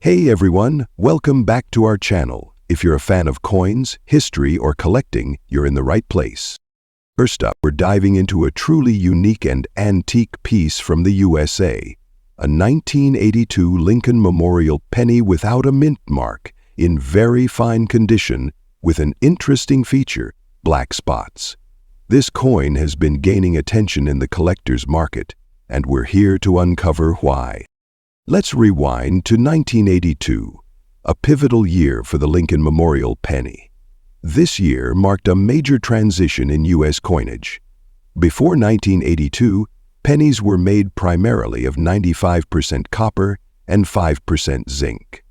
Hey everyone, welcome back to our channel. If you're a fan of coins, history, or collecting, you're in the right place. First up, we're diving into a truly unique and antique piece from the USA, a 1982 Lincoln Memorial penny without a mint mark, in very fine condition, with an interesting feature, black spots. This coin has been gaining attention in the collector's market, and we're here to uncover why. Let's rewind to 1982, a pivotal year for the Lincoln Memorial penny. This year marked a major transition in U.S. coinage. Before 1982, pennies were made primarily of 95% copper and 5% zinc.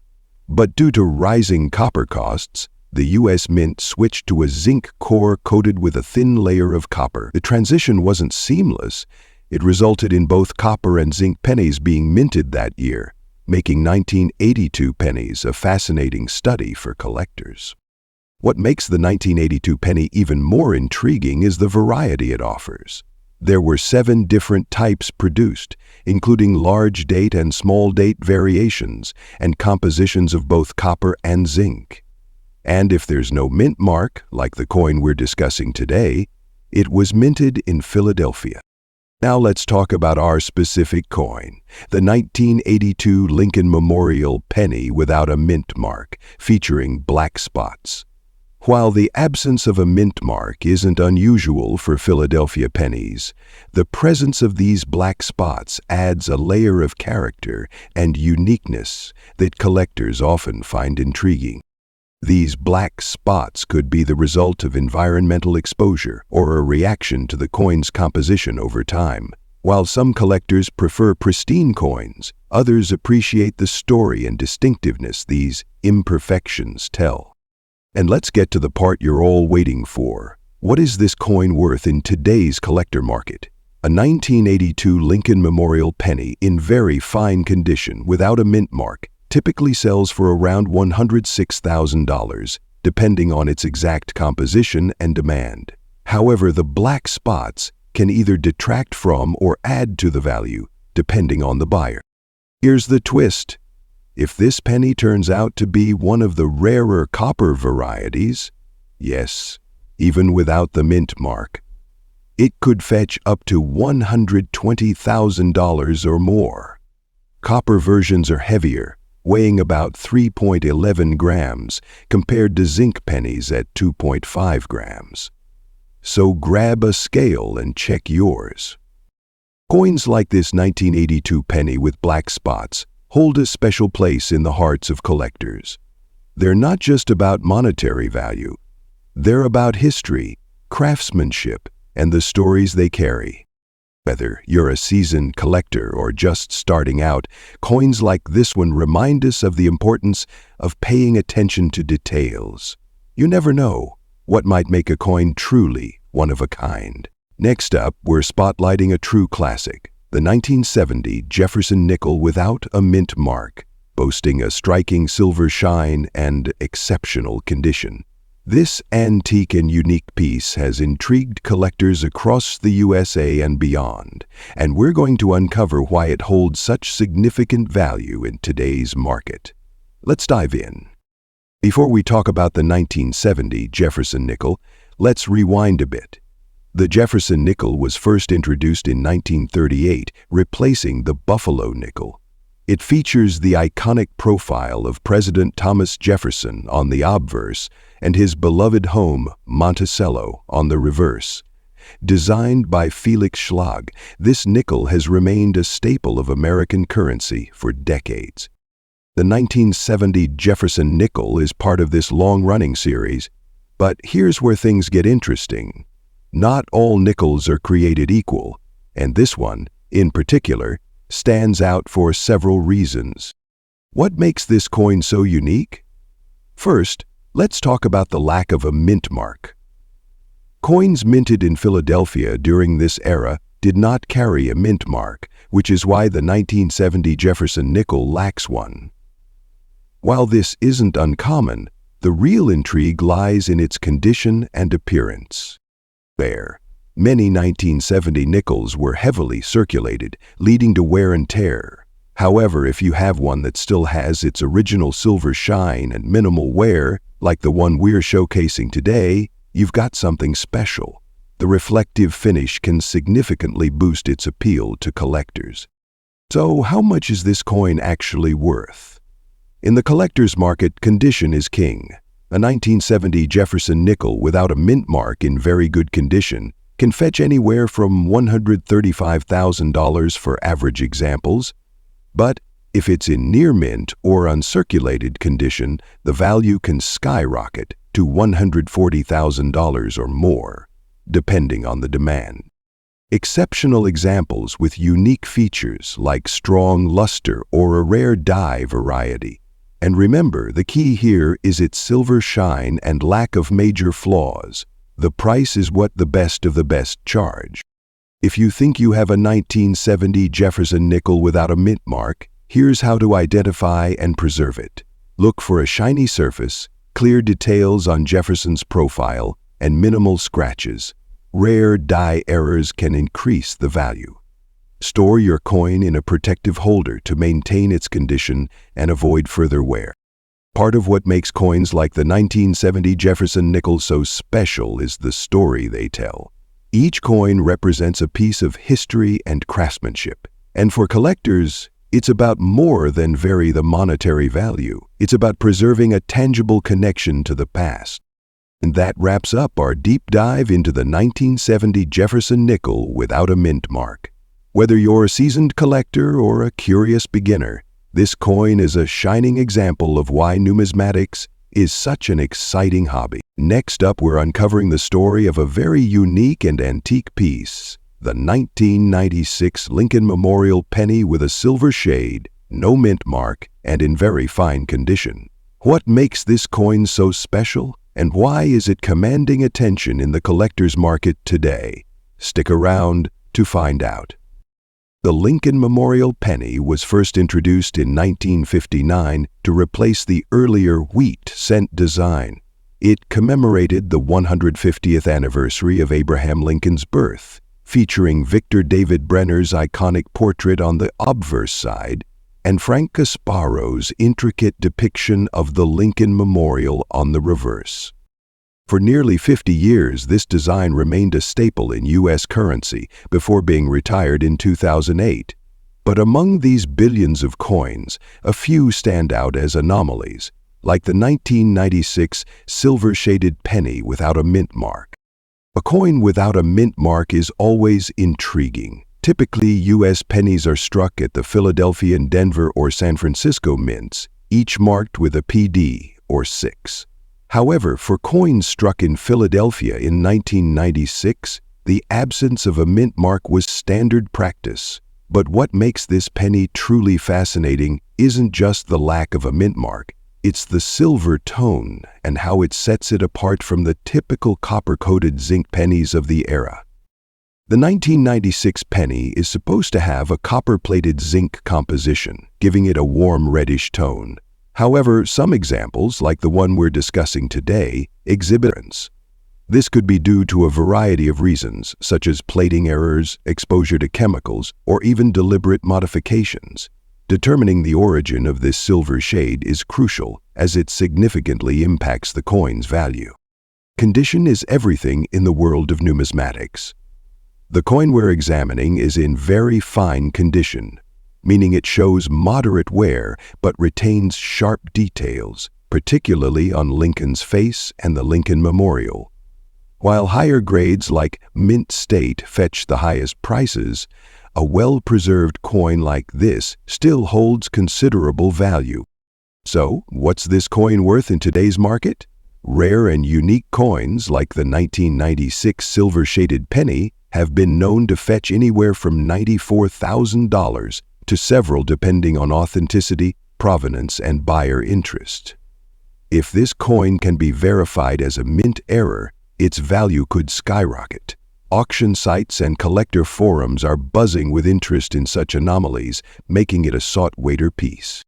But due to rising copper costs, the U.S. Mint switched to a zinc core coated with a thin layer of copper. The transition wasn't seamless. It resulted in both copper and zinc pennies being minted that year, making 1982 pennies a fascinating study for collectors. What makes the 1982 penny even more intriguing is the variety it offers. There were 7 different types produced, including large date and small date variations, and compositions of both copper and zinc. And if there's no mint mark, like the coin we're discussing today, it was minted in Philadelphia. Now let's talk about our specific coin, the 1982 Lincoln Memorial penny without a mint mark, featuring black spots. While the absence of a mint mark isn't unusual for Philadelphia pennies, the presence of these black spots adds a layer of character and uniqueness that collectors often find intriguing. These black spots could be the result of environmental exposure or a reaction to the coin's composition over time. While some collectors prefer pristine coins, others appreciate the story and distinctiveness these imperfections tell. And let's get to the part you're all waiting for. What is this coin worth in today's collector market? A 1982 Lincoln Memorial penny in very fine condition without a mint mark typically sells for around $106,000, depending on its exact composition and demand. However, the black spots can either detract from or add to the value, depending on the buyer. Here's the twist. If this penny turns out to be one of the rarer copper varieties, yes, even without the mint mark, it could fetch up to $120,000 or more. Copper versions are heavier, weighing about 3.11 grams compared to zinc pennies at 2.5 grams. So grab a scale and check yours. Coins like this 1982 penny with black spots hold a special place in the hearts of collectors. They're not just about monetary value. They're about history, craftsmanship, and the stories they carry. Whether you're a seasoned collector or just starting out, coins like this one remind us of the importance of paying attention to details. You never know what might make a coin truly one of a kind. Next up, we're spotlighting a true classic, the 1970 Jefferson nickel without a mint mark, boasting a striking silver shine and exceptional condition. This antique and unique piece has intrigued collectors across the USA and beyond, and we're going to uncover why it holds such significant value in today's market. Let's dive in. Before we talk about the 1970 Jefferson nickel, let's rewind a bit. The Jefferson nickel was first introduced in 1938, replacing the Buffalo nickel. It features the iconic profile of President Thomas Jefferson on the obverse and his beloved home, Monticello, on the reverse. Designed by Felix Schlag, this nickel has remained a staple of American currency for decades. The 1970 Jefferson nickel is part of this long-running series, but here's where things get interesting. Not all nickels are created equal, and this one, in particular, stands out for several reasons. What makes this coin so unique? First, let's talk about the lack of a mint mark. Coins minted in Philadelphia during this era did not carry a mint mark, which is why the 1970 Jefferson nickel lacks one. While this isn't uncommon, the real intrigue lies in its condition and appearance. Many 1970 nickels were heavily circulated, leading to wear and tear. However, if you have one that still has its original silver shine and minimal wear, like the one we're showcasing today, you've got something special. The reflective finish can significantly boost its appeal to collectors. So, how much is this coin actually worth? In the collector's market, condition is king. A 1970 Jefferson nickel without a mint mark in very good condition can fetch anywhere from $135,000 for average examples. But if it's in near mint or uncirculated condition, the value can skyrocket to $140,000 or more, depending on the demand. Exceptional examples with unique features like strong luster or a rare die variety. And remember, the key here is its silver shine and lack of major flaws. The price is what the best of the best charge. If you think you have a 1970 Jefferson nickel without a mint mark, here's how to identify and preserve it. Look for a shiny surface, clear details on Jefferson's profile, and minimal scratches. Rare die errors can increase the value. Store your coin in a protective holder to maintain its condition and avoid further wear. Part of what makes coins like the 1970 Jefferson nickel so special is the story they tell. Each coin represents a piece of history and craftsmanship. And for collectors, it's about more than the monetary value. It's about preserving a tangible connection to the past. And that wraps up our deep dive into the 1970 Jefferson nickel without a mint mark. Whether you're a seasoned collector or a curious beginner, this coin is a shining example of why numismatics is such an exciting hobby. Next up, we're uncovering the story of a very unique and antique piece, the 1996 Lincoln Memorial penny with a silver shade, no mint mark, and in very fine condition. What makes this coin so special, and why is it commanding attention in the collector's market today? Stick around to find out. The Lincoln Memorial penny was first introduced in 1959 to replace the earlier wheat cent design. It commemorated the 150th anniversary of Abraham Lincoln's birth, featuring Victor David Brenner's iconic portrait on the obverse side and Frank Gasparo's intricate depiction of the Lincoln Memorial on the reverse. For nearly 50 years, this design remained a staple in U.S. currency before being retired in 2008. But among these billions of coins, a few stand out as anomalies, like the 1996 silver-shaded penny without a mint mark. A coin without a mint mark is always intriguing. Typically, U.S. pennies are struck at the Philadelphia, Denver, or San Francisco mints, each marked with a PD, or 6. However, for coins struck in Philadelphia in 1996, the absence of a mint mark was standard practice. But what makes this penny truly fascinating isn't just the lack of a mint mark, it's the silver tone and how it sets it apart from the typical copper-coated zinc pennies of the era. The 1996 penny is supposed to have a copper-plated zinc composition, giving it a warm reddish tone. However, some examples, like the one we're discussing today, exhibit difference. This could be due to a variety of reasons, such as plating errors, exposure to chemicals, or even deliberate modifications. Determining the origin of this silver shade is crucial, as it significantly impacts the coin's value. Condition is everything in the world of numismatics. The coin we're examining is in very fine condition, meaning it shows moderate wear but retains sharp details, particularly on Lincoln's face and the Lincoln Memorial. While higher grades like mint state fetch the highest prices, a well-preserved coin like this still holds considerable value. So, what's this coin worth in today's market? Rare and unique coins like the 1996 silver-shaded penny have been known to fetch anywhere from $94,000 to several, depending on authenticity, provenance, and buyer interest. If this coin can be verified as a mint error, its value could skyrocket. Auction sites and collector forums are buzzing with interest in such anomalies, making it a sought-after piece.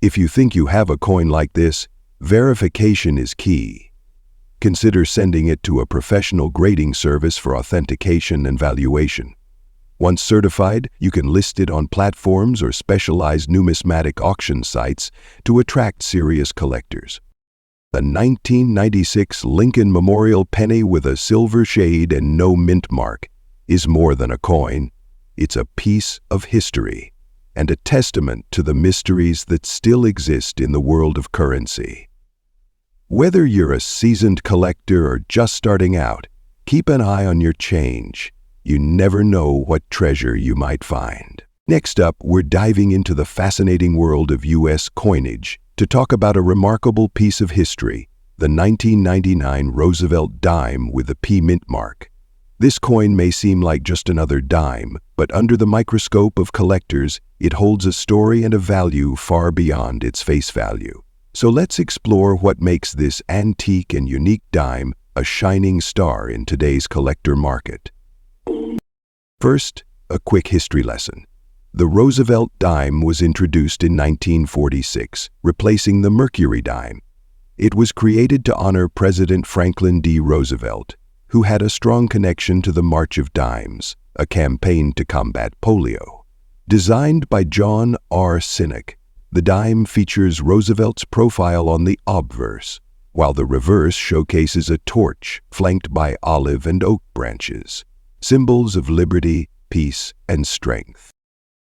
If you think you have a coin like this, verification is key. Consider sending it to a professional grading service for authentication and valuation. Once certified, you can list it on platforms or specialized numismatic auction sites to attract serious collectors. The 1996 Lincoln Memorial penny with a silver shade and no mint mark is more than a coin. It's a piece of history and a testament to the mysteries that still exist in the world of currency. Whether you're a seasoned collector or just starting out, keep an eye on your change. You never know what treasure you might find. Next up, we're diving into the fascinating world of U.S. coinage to talk about a remarkable piece of history, the 1999 Roosevelt dime with the P mint mark. This coin may seem like just another dime, but under the microscope of collectors, it holds a story and a value far beyond its face value. So let's explore what makes this antique and unique dime a shining star in today's collector market. First, a quick history lesson. The Roosevelt dime was introduced in 1946, replacing the Mercury dime. It was created to honor President Franklin D. Roosevelt, who had a strong connection to the March of Dimes, a campaign to combat polio. Designed by John R. Sinek, the dime features Roosevelt's profile on the obverse, while the reverse showcases a torch flanked by olive and oak branches, symbols of liberty, peace, and strength.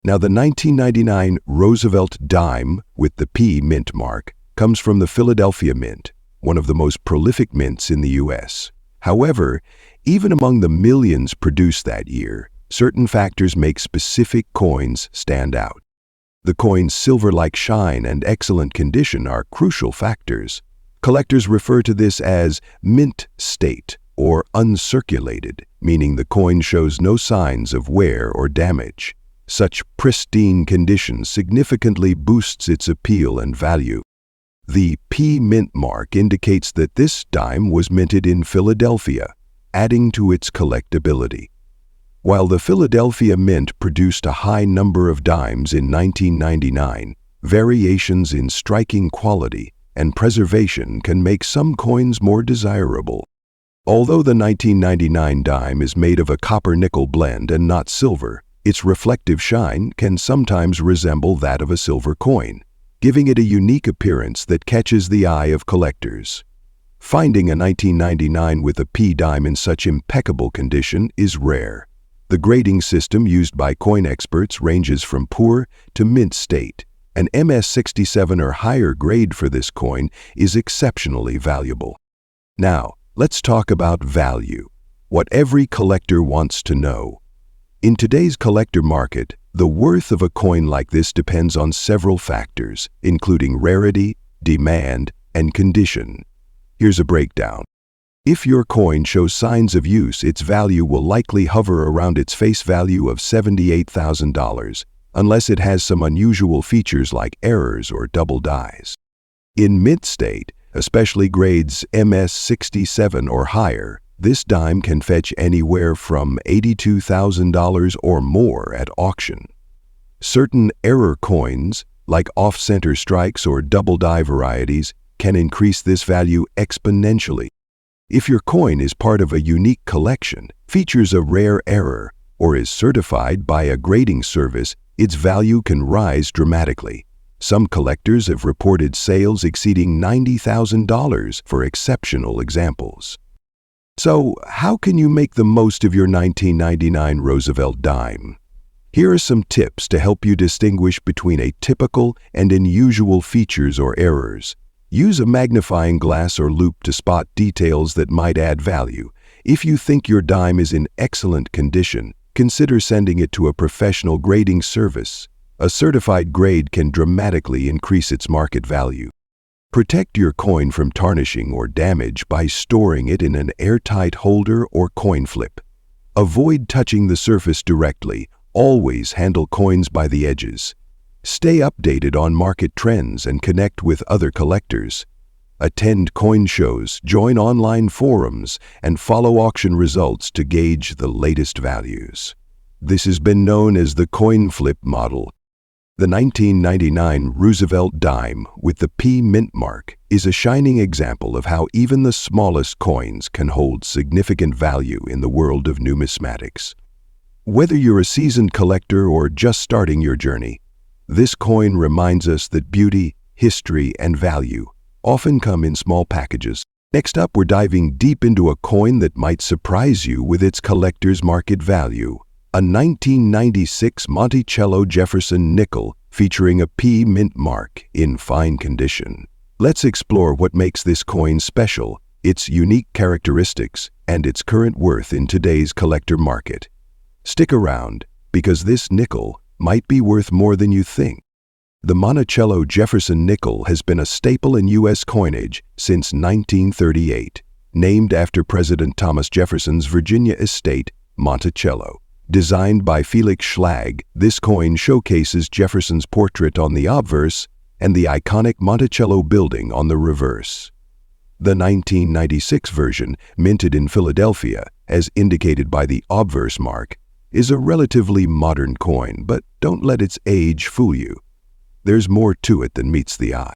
Now, the 1999 Roosevelt dime with the P mint mark comes from the Philadelphia Mint, one of the most prolific mints in the U.S. However, even among the millions produced that year, certain factors make specific coins stand out. The coin's silver-like shine and excellent condition are crucial factors. Collectors refer to this as mint state or uncirculated, meaning the coin shows no signs of wear or damage. Such pristine condition significantly boosts its appeal and value. The P mint mark indicates that this dime was minted in Philadelphia, adding to its collectability. While the Philadelphia Mint produced a high number of dimes in 1999, variations in striking quality and preservation can make some coins more desirable. Although the 1999 dime is made of a copper-nickel blend and not silver, its reflective shine can sometimes resemble that of a silver coin, giving it a unique appearance that catches the eye of collectors. Finding a 1999 with a P dime in such impeccable condition is rare. The grading system used by coin experts ranges from poor to mint state. An MS-67 or higher grade for this coin is exceptionally valuable. Now, let's talk about value, what every collector wants to know. In today's collector market, the worth of a coin like this depends on several factors, including rarity, demand, and condition. Here's a breakdown. If your coin shows signs of use, its value will likely hover around its face value of $78,000, unless it has some unusual features like errors or double dies. In mint state, especially grades MS-67 or higher, this dime can fetch anywhere from $82,000 or more at auction. Certain error coins, like off-center strikes or double die varieties, can increase this value exponentially. If your coin is part of a unique collection, features a rare error, or is certified by a grading service, its value can rise dramatically. Some collectors have reported sales exceeding $90,000 for exceptional examples. So, how can you make the most of your 1999 Roosevelt dime? Here are some tips to help you distinguish between atypical and unusual features or errors. Use a magnifying glass or loupe to spot details that might add value. If you think your dime is in excellent condition, consider sending it to a professional grading service. A certified grade can dramatically increase its market value. Protect your coin from tarnishing or damage by storing it in an airtight holder or coin flip. Avoid touching the surface directly. Always handle coins by the edges. Stay updated on market trends and connect with other collectors. Attend coin shows, join online forums, and follow auction results to gauge the latest values. This has been known as the coin flip model. The 1999 Roosevelt dime with the P mint mark is a shining example of how even the smallest coins can hold significant value in the world of numismatics. Whether you're a seasoned collector or just starting your journey, this coin reminds us that beauty, history, and value often come in small packages. Next up, we're diving deep into a coin that might surprise you with its collector's market value. A 1996 Monticello Jefferson nickel featuring a P mint mark in fine condition. Let's explore what makes this coin special, its unique characteristics, and its current worth in today's collector market. Stick around, because this nickel might be worth more than you think. The Monticello Jefferson nickel has been a staple in U.S. coinage since 1938, named after President Thomas Jefferson's Virginia estate, Monticello. Designed by Felix Schlag, this coin showcases Jefferson's portrait on the obverse and the iconic Monticello building on the reverse. The 1996 version, minted in Philadelphia, as indicated by the obverse mark, is a relatively modern coin, but don't let its age fool you. There's more to it than meets the eye.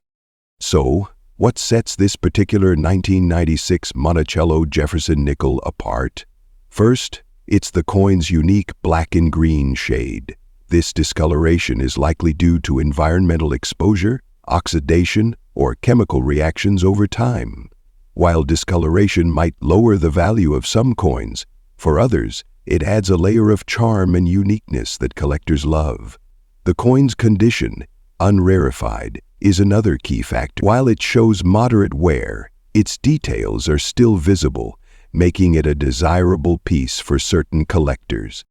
So, what sets this particular 1996 Monticello Jefferson nickel apart? First, it's the coin's unique black and green shade. This discoloration is likely due to environmental exposure, oxidation, or chemical reactions over time. While discoloration might lower the value of some coins, for others, it adds a layer of charm and uniqueness that collectors love. The coin's condition, unrarefied, is another key factor. While it shows moderate wear, its details are still visible, making it a desirable piece for certain collectors.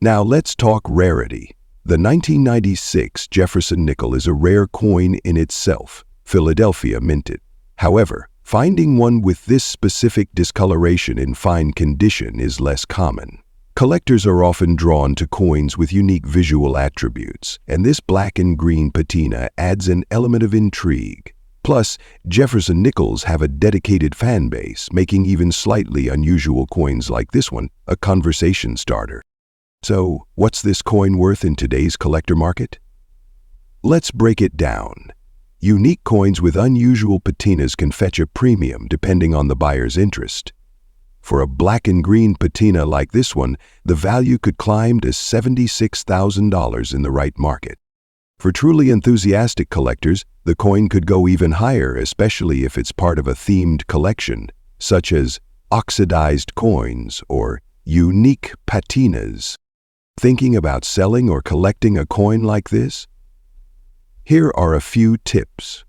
Now let's talk rarity. The 1996 Jefferson nickel is a rare coin in itself, Philadelphia minted. However, finding one with this specific discoloration in fine condition is less common. Collectors are often drawn to coins with unique visual attributes, and this black and green patina adds an element of intrigue. Plus, Jefferson nickels have a dedicated fan base, making even slightly unusual coins like this one a conversation starter. So, what's this coin worth in today's collector market? Let's break it down. Unique coins with unusual patinas can fetch a premium depending on the buyer's interest. For a black and green patina like this one, the value could climb to $76,000 in the right market. For truly enthusiastic collectors, the coin could go even higher, especially if it's part of a themed collection, such as oxidized coins or unique patinas. Thinking about selling or collecting a coin like this? Here are a few tips.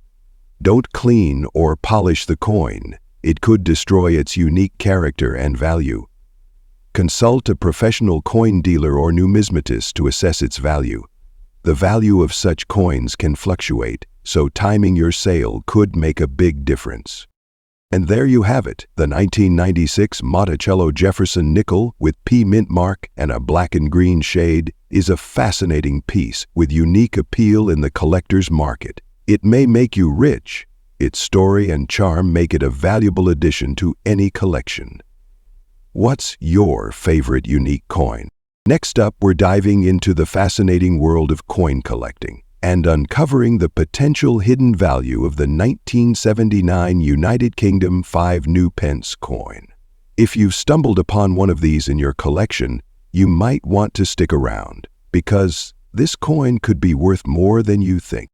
Don't clean or polish the coin. It could destroy its unique character and value. Consult a professional coin dealer or numismatist to assess its value. The value of such coins can fluctuate, so timing your sale could make a big difference. And there you have it, the 1996 Monticello Jefferson nickel with P mint mark and a black and green shade is a fascinating piece with unique appeal in the collector's market. It may make you rich. Its story and charm make it a valuable addition to any collection. What's your favorite unique coin? Next up, we're diving into the fascinating world of coin collecting and uncovering the potential hidden value of the 1979 United Kingdom 5 new pence coin. If you've stumbled upon one of these in your collection, you might want to stick around, because this coin could be worth more than you think.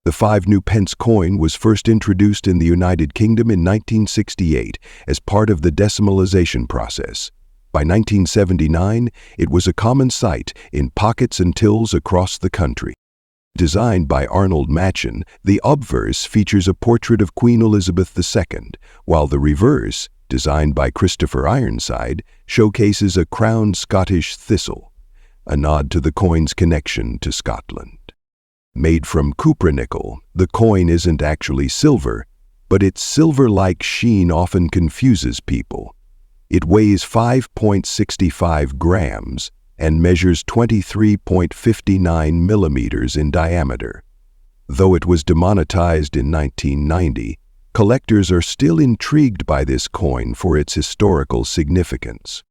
The 5 new pence coin was first introduced in the United Kingdom in 1968 as part of the decimalization process. By 1979, it was a common sight in pockets and tills across the country. Designed by Arnold Machen, the obverse features a portrait of Queen Elizabeth II, while the reverse, designed by Christopher Ironside, showcases a crowned Scottish thistle, a nod to the coin's connection to Scotland. Made from cupronickel, the coin isn't actually silver, but its silver-like sheen often confuses people. It weighs 5.65 grams and measures 23.59 millimeters in diameter. Though it was demonetized in 1990, collectors are still intrigued by this coin for its historical significance.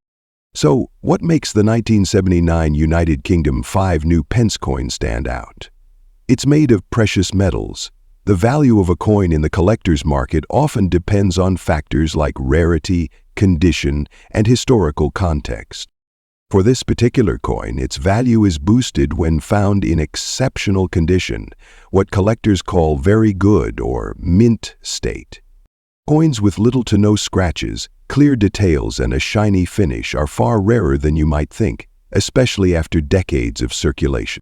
So, what makes the 1979 United Kingdom 5 new pence coin stand out? It's made of precious metals. The value of a coin in the collector's market often depends on factors like rarity, condition, and historical context. For this particular coin, its value is boosted when found in exceptional condition, what collectors call very good or mint state. Coins with little to no scratches, clear details, and a shiny finish are far rarer than you might think, especially after decades of circulation.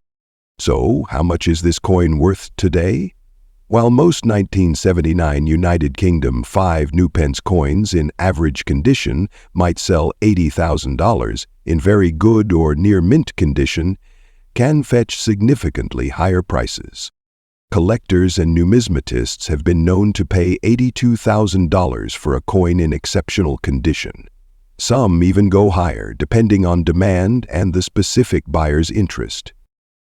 So, how much is this coin worth today? While most 1979 United Kingdom 5 new pence coins in average condition might sell $80,000, in very good or near mint condition can fetch significantly higher prices. Collectors and numismatists have been known to pay $82,000 for a coin in exceptional condition. Some even go higher, depending on demand and the specific buyer's interest.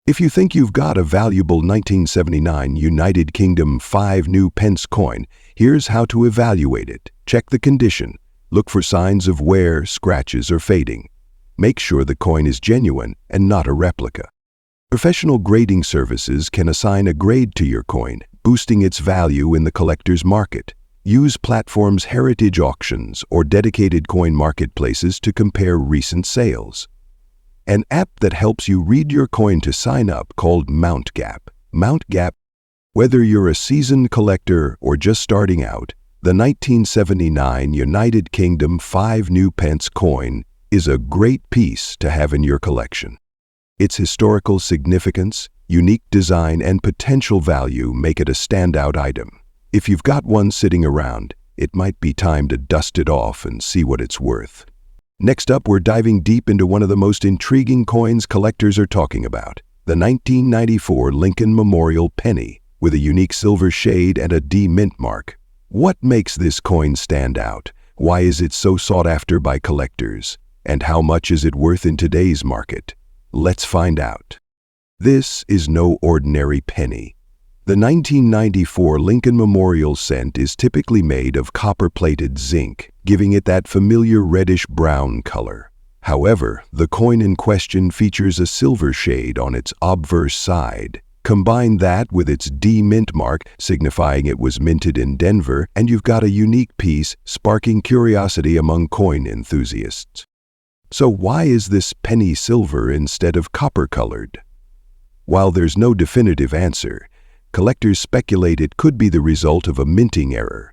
If you think you've got a valuable 1979 United Kingdom 5 new pence coin, here's how to evaluate it. Check the condition. Look for signs of wear, scratches, or fading. Make sure the coin is genuine and not a replica. Professional grading services can assign a grade to your coin, boosting its value in the collector's market. Use platforms heritage auctions or dedicated coin marketplaces to compare recent sales. An app that helps you read your coin to sign up called MountGap. MountGap, whether you're a seasoned collector or just starting out, the 1979 United Kingdom 5 new pence coin is a great piece to have in your collection. Its historical significance, unique design, and potential value make it a standout item. If you've got one sitting around, it might be time to dust it off and see what it's worth. Next up, we're diving deep into one of the most intriguing coins collectors are talking about, the 1994 Lincoln Memorial penny, with a unique silver shade and a D mint mark. What makes this coin stand out? Why is it so sought after by collectors? And how much is it worth in today's market? Let's find out. This is no ordinary penny. The 1994 Lincoln Memorial cent is typically made of copper-plated zinc, giving it that familiar reddish-brown color. However, the coin in question features a silver shade on its obverse side. Combine that with its D mint mark, signifying it was minted in Denver, and you've got a unique piece sparking curiosity among coin enthusiasts. So why is this penny silver instead of copper-colored? While there's no definitive answer, collectors speculate it could be the result of a minting error.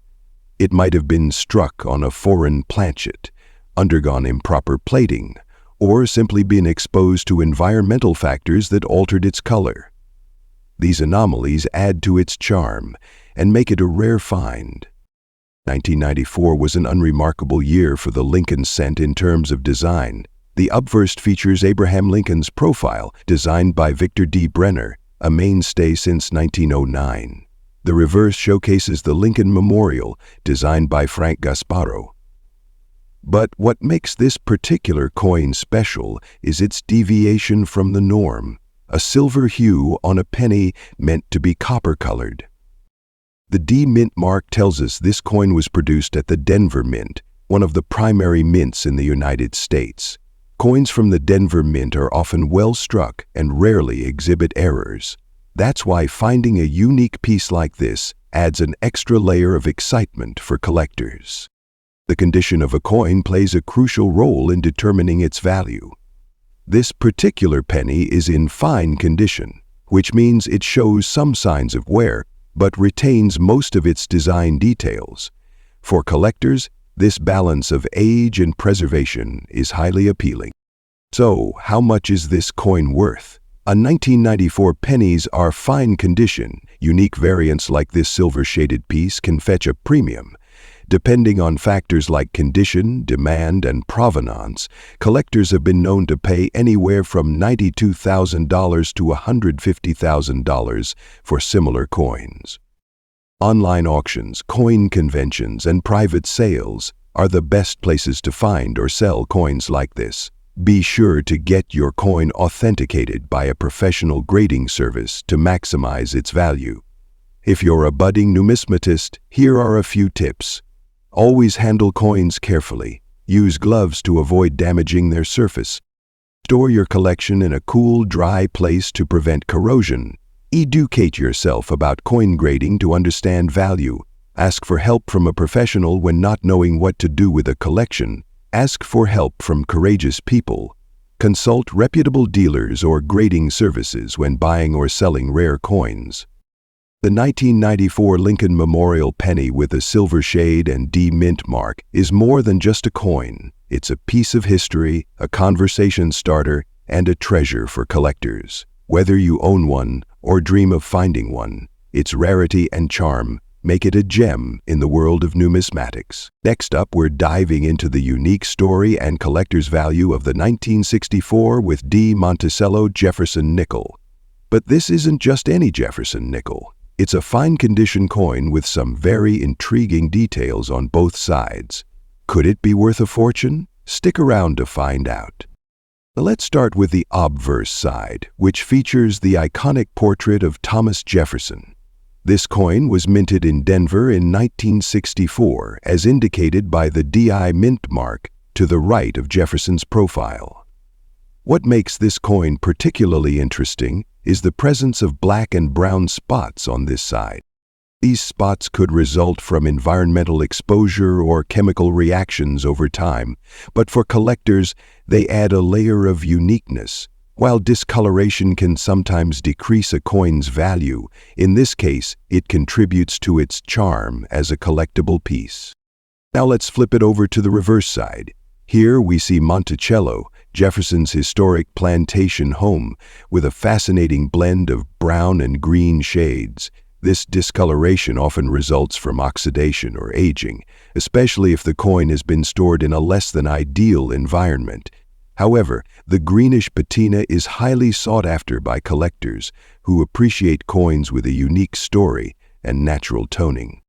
It might have been struck on a foreign planchet, undergone improper plating, or simply been exposed to environmental factors that altered its color. These anomalies add to its charm and make it a rare find. 1994 was an unremarkable year for the Lincoln cent in terms of design. The obverse features Abraham Lincoln's profile, designed by Victor D. Brenner, a mainstay since 1909. The reverse showcases the Lincoln Memorial, designed by Frank Gasparo. But what makes this particular coin special is its deviation from the norm, a silver hue on a penny meant to be copper-colored. The D mint mark tells us this coin was produced at the Denver Mint, one of the primary mints in the United States. Coins from the Denver Mint are often well struck and rarely exhibit errors. That's why finding a unique piece like this adds an extra layer of excitement for collectors. The condition of a coin plays a crucial role in determining its value. This particular penny is in fine condition, which means it shows some signs of wear, but retains most of its design details. For collectors, this balance of age and preservation is highly appealing. So, how much is this coin worth? A 1994 pennies are fine condition. Unique variants like this silver-shaded piece can fetch a premium. Depending on factors like condition, demand, and provenance, collectors have been known to pay anywhere from $92,000 to $150,000 for similar coins. Online auctions, coin conventions, and private sales are the best places to find or sell coins like this. Be sure to get your coin authenticated by a professional grading service to maximize its value. If you're a budding numismatist, here are a few tips. Always handle coins carefully. Use gloves to avoid damaging their surface. Store your collection in a cool, dry place to prevent corrosion. Educate yourself about coin grading to understand value. Ask for help from a professional when not knowing what to do with a collection. Ask for help from courageous people. Consult reputable dealers or grading services when buying or selling rare coins. The 1994 Lincoln Memorial penny with a silver shade and D mint mark is more than just a coin. It's a piece of history, a conversation starter, and a treasure for collectors. Whether you own one or dream of finding one, its rarity and charm make it a gem in the world of numismatics. Next up, we're diving into the unique story and collector's value of the 1964 with D Monticello Jefferson nickel. But this isn't just any Jefferson nickel. It's a fine condition coin with some very intriguing details on both sides. Could it be worth a fortune? Stick around to find out. Let's start with the obverse side, which features the iconic portrait of Thomas Jefferson. This coin was minted in Denver in 1964, as indicated by the DI mint mark to the right of Jefferson's profile. What makes this coin particularly interesting is the presence of black and brown spots on this side. These spots could result from environmental exposure or chemical reactions over time, but for collectors, they add a layer of uniqueness. While discoloration can sometimes decrease a coin's value, in this case, it contributes to its charm as a collectible piece. Now let's flip it over to the reverse side. Here we see Monticello, Jefferson's historic plantation home, with a fascinating blend of brown and green shades. This discoloration often results from oxidation or aging, especially if the coin has been stored in a less than ideal environment. However, the greenish patina is highly sought after by collectors who appreciate coins with a unique story and natural toning.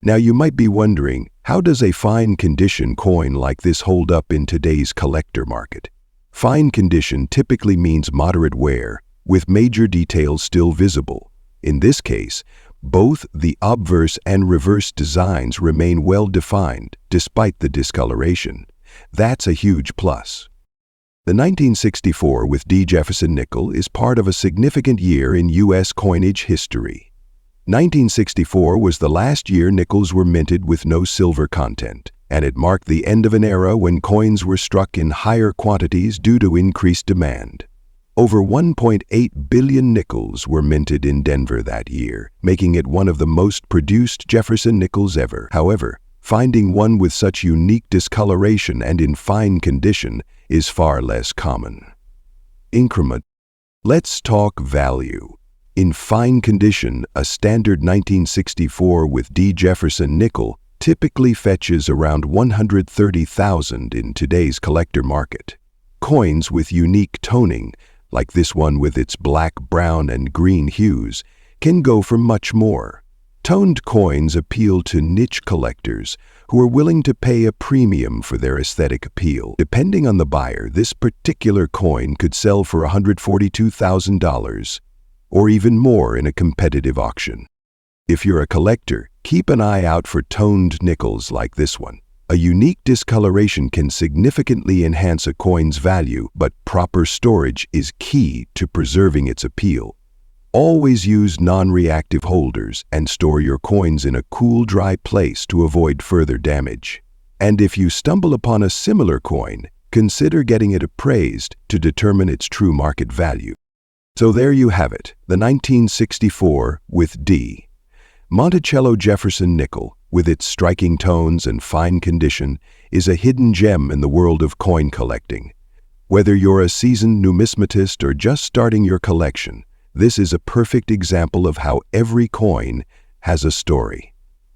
Now you might be wondering, how does a fine condition coin like this hold up in today's collector market? Fine condition typically means moderate wear, with major details still visible. In this case, both the obverse and reverse designs remain well defined despite the discoloration. That's a huge plus. The 1964 with D Jefferson nickel is part of a significant year in U.S. coinage history. 1964 was the last year nickels were minted with no silver content, and it marked the end of an era when coins were struck in higher quantities due to increased demand. Over 1.8 billion nickels were minted in Denver that year, making it one of the most produced Jefferson nickels ever. However, finding one with such unique discoloration and in fine condition is far less common. Increment. Let's talk value. In fine condition, a standard 1964 with D Jefferson nickel typically fetches around $130,000 in today's collector market. Coins with unique toning, like this one with its black, brown, and green hues, can go for much more. Toned coins appeal to niche collectors who are willing to pay a premium for their aesthetic appeal. Depending on the buyer, this particular coin could sell for $142,000 or even more in a competitive auction. If you're a collector, keep an eye out for toned nickels like this one. A unique discoloration can significantly enhance a coin's value, but proper storage is key to preserving its appeal. Always use non-reactive holders and store your coins in a cool, dry place to avoid further damage. And if you stumble upon a similar coin, consider getting it appraised to determine its true market value. So there you have it, the 1964 with D. Monticello Jefferson nickel, with its striking tones and fine condition, is a hidden gem in the world of coin collecting. Whether you're a seasoned numismatist or just starting your collection, this is a perfect example of how every coin has a story,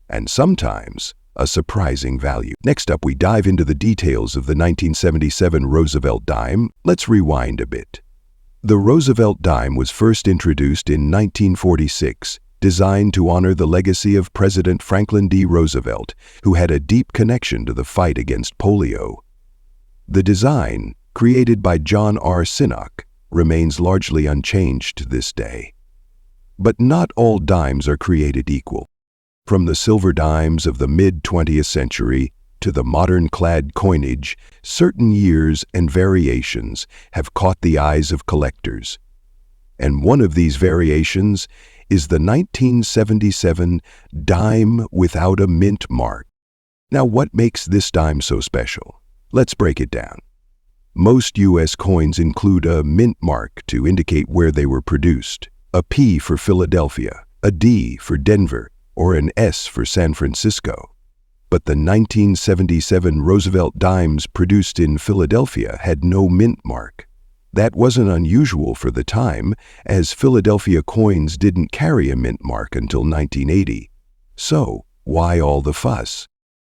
and sometimes a surprising value. Next up, we dive into the details of the 1977 Roosevelt dime. Let's rewind a bit. The Roosevelt dime was first introduced in 1946, designed to honor the legacy of President Franklin D. Roosevelt, who had a deep connection to the fight against polio. The design, created by John R. Sinnock, remains largely unchanged to this day. But not all dimes are created equal. From the silver dimes of the mid-20th century to the modern-clad coinage, certain years and variations have caught the eyes of collectors. And one of these variations is the 1977 dime without a mint mark. Now, what makes this dime so special? Let's break it down. Most U.S. coins include a mint mark to indicate where they were produced, a P for Philadelphia, a D for Denver, or an S for San Francisco. But the 1977 Roosevelt dimes produced in Philadelphia had no mint mark. That wasn't unusual for the time, as Philadelphia coins didn't carry a mint mark until 1980. So, why all the fuss?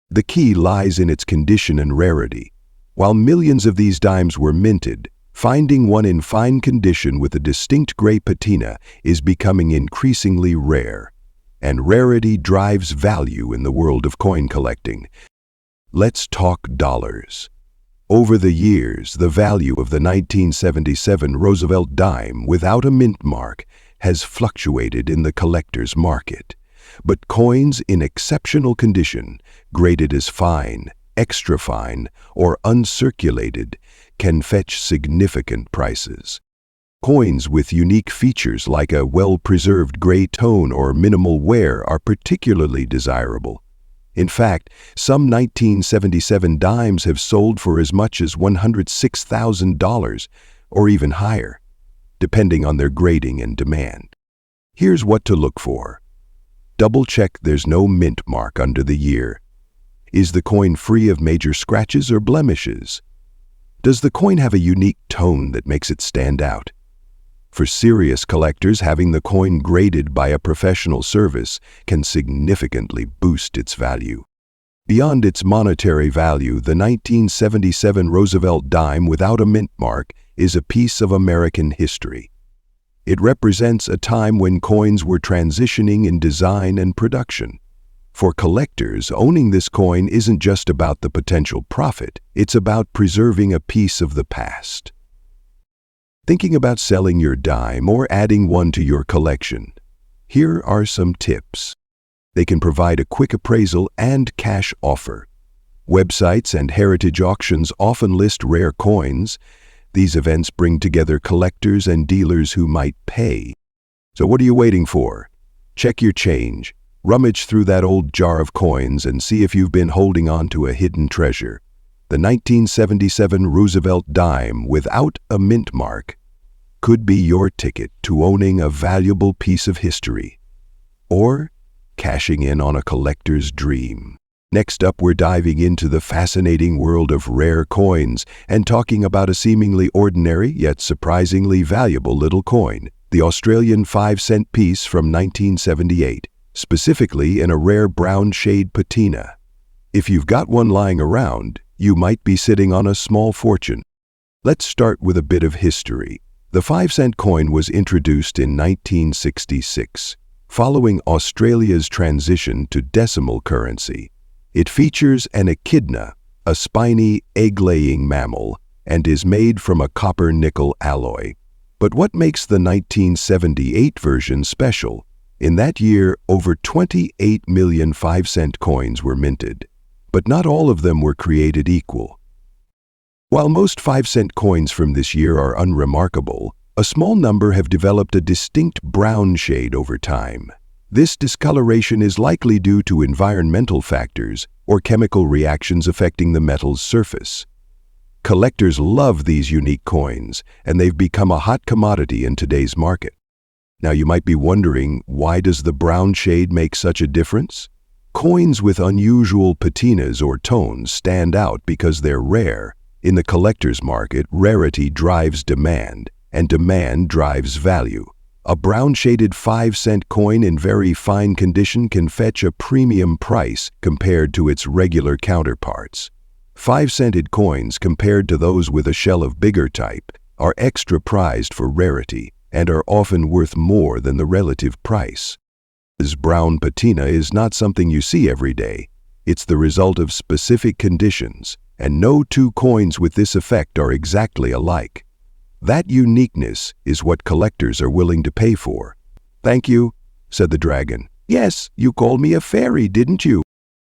The key lies in its condition and rarity. While millions of these dimes were minted, finding one in fine condition with a distinct gray patina is becoming increasingly rare. And rarity drives value in the world of coin collecting. Let's talk dollars. Over the years, the value of the 1977 Roosevelt dime without a mint mark has fluctuated in the collector's market. But coins in exceptional condition, graded as fine, extra fine, or uncirculated, can fetch significant prices. Coins with unique features like a well-preserved gray tone or minimal wear are particularly desirable. In fact, some 1977 dimes have sold for as much as $106,000 or even higher, depending on their grading and demand. Here's what to look for. Double-check there's no mint mark under the year. Is the coin free of major scratches or blemishes? Does the coin have a unique tone that makes it stand out? For serious collectors, having the coin graded by a professional service can significantly boost its value. Beyond its monetary value, the 1977 Roosevelt dime without a mint mark is a piece of American history. It represents a time when coins were transitioning in design and production. For collectors, owning this coin isn't just about the potential profit, it's about preserving a piece of the past. Thinking about selling your dime or adding one to your collection? Here are some tips. They can provide a quick appraisal and cash offer. Websites and heritage auctions often list rare coins. These events bring together collectors and dealers who might pay. So what are you waiting for? Check your change. Rummage through that old jar of coins and see if you've been holding on to a hidden treasure. The 1977 Roosevelt dime without a mint mark could be your ticket to owning a valuable piece of history, or cashing in on a collector's dream. Next up, we're diving into the fascinating world of rare coins and talking about a seemingly ordinary yet surprisingly valuable little coin, the Australian 5-cent piece from 1978, specifically in a rare brown shade patina. If you've got one lying around, you might be sitting on a small fortune. Let's start with a bit of history. The 5-cent coin was introduced in 1966, following Australia's transition to decimal currency. It features an echidna, a spiny, egg-laying mammal, and is made from a copper-nickel alloy. But what makes the 1978 version special? In that year, over 28 million 5-cent coins were minted. But not all of them were created equal. While most 5-cent coins from this year are unremarkable, a small number have developed a distinct brown shade over time. This discoloration is likely due to environmental factors or chemical reactions affecting the metal's surface. Collectors love these unique coins, and they've become a hot commodity in today's market. Now you might be wondering, why does the brown shade make such a difference? Coins with unusual patinas or tones stand out because they're rare. In the collector's market, rarity drives demand, and demand drives value. A brown-shaded 5-cent coin in very fine condition can fetch a premium price compared to its regular counterparts. 5-cented coins, compared to those with a shell of bigger type, are extra prized for rarity and are often worth more than the relative price. This brown patina is not something you see every day. It's the result of specific conditions, and no two coins with this effect are exactly alike. That uniqueness is what collectors are willing to pay for. "Thank you," said the dragon. "Yes, you called me a fairy, didn't you?"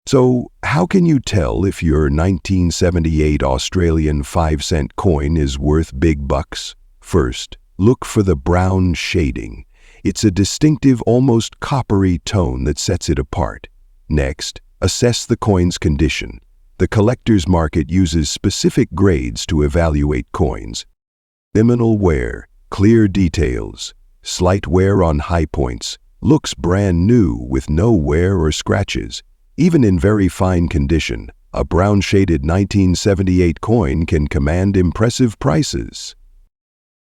So, how can you tell if your 1978 Australian 5-cent coin is worth big bucks? First, look for the brown shading. It's a distinctive, almost coppery tone that sets it apart. Next, assess the coin's condition. The collector's market uses specific grades to evaluate coins. Minimal wear, clear details, slight wear on high points, looks brand new with no wear or scratches. Even in very fine condition, a brown-shaded 1978 coin can command impressive prices.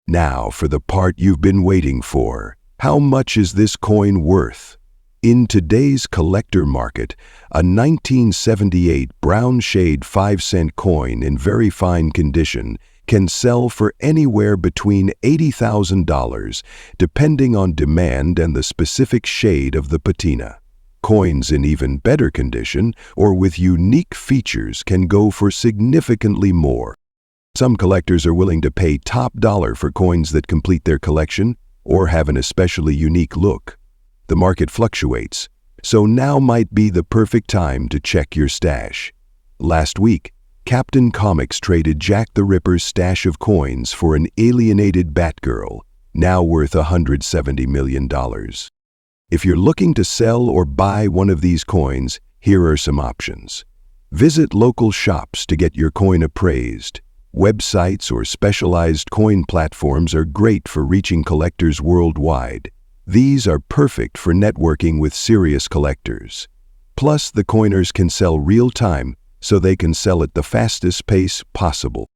Now for the part you've been waiting for. How much is this coin worth? In today's collector market, a 1978 brown shade 5-cent coin in very fine condition can sell for anywhere between $80,000, depending on demand and the specific shade of the patina. Coins in even better condition or with unique features can go for significantly more. Some collectors are willing to pay top dollar for coins that complete their collection or have an especially unique look. The market fluctuates, so now might be the perfect time to check your stash. Last week, Captain Comics traded Jack the Ripper's stash of coins for an alienated Batgirl, now worth $170 million. If you're looking to sell or buy one of these coins, here are some options. Visit local shops to get your coin appraised. Websites or specialized coin platforms are great for reaching collectors worldwide. These are perfect for networking with serious collectors. Plus, the coiners can sell real-time, so they can sell at the fastest pace possible.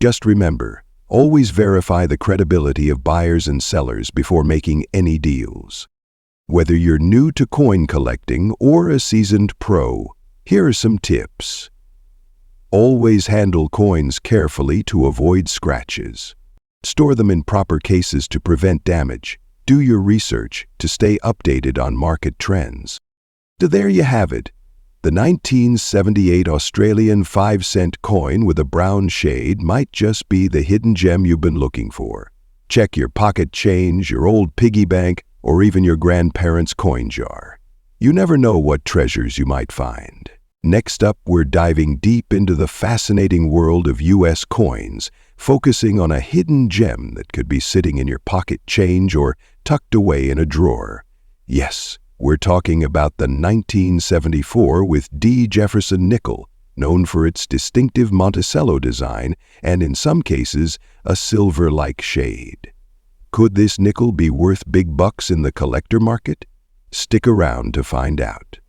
Just remember, always verify the credibility of buyers and sellers before making any deals. Whether you're new to coin collecting or a seasoned pro, here are some tips. Always handle coins carefully to avoid scratches. Store them in proper cases to prevent damage. Do your research to stay updated on market trends. So there you have it. The 1978 Australian 5-cent coin with a brown shade might just be the hidden gem you've been looking for. Check your pocket change, your old piggy bank, or even your grandparents' coin jar. You never know what treasures you might find. Next up, we're diving deep into the fascinating world of U.S. coins, focusing on a hidden gem that could be sitting in your pocket change or tucked away in a drawer. Yes, we're talking about the 1974 with D. Jefferson nickel, known for its distinctive Monticello design and, in some cases, a silver-like shade. Could this nickel be worth big bucks in the collector market? Stick around to find out.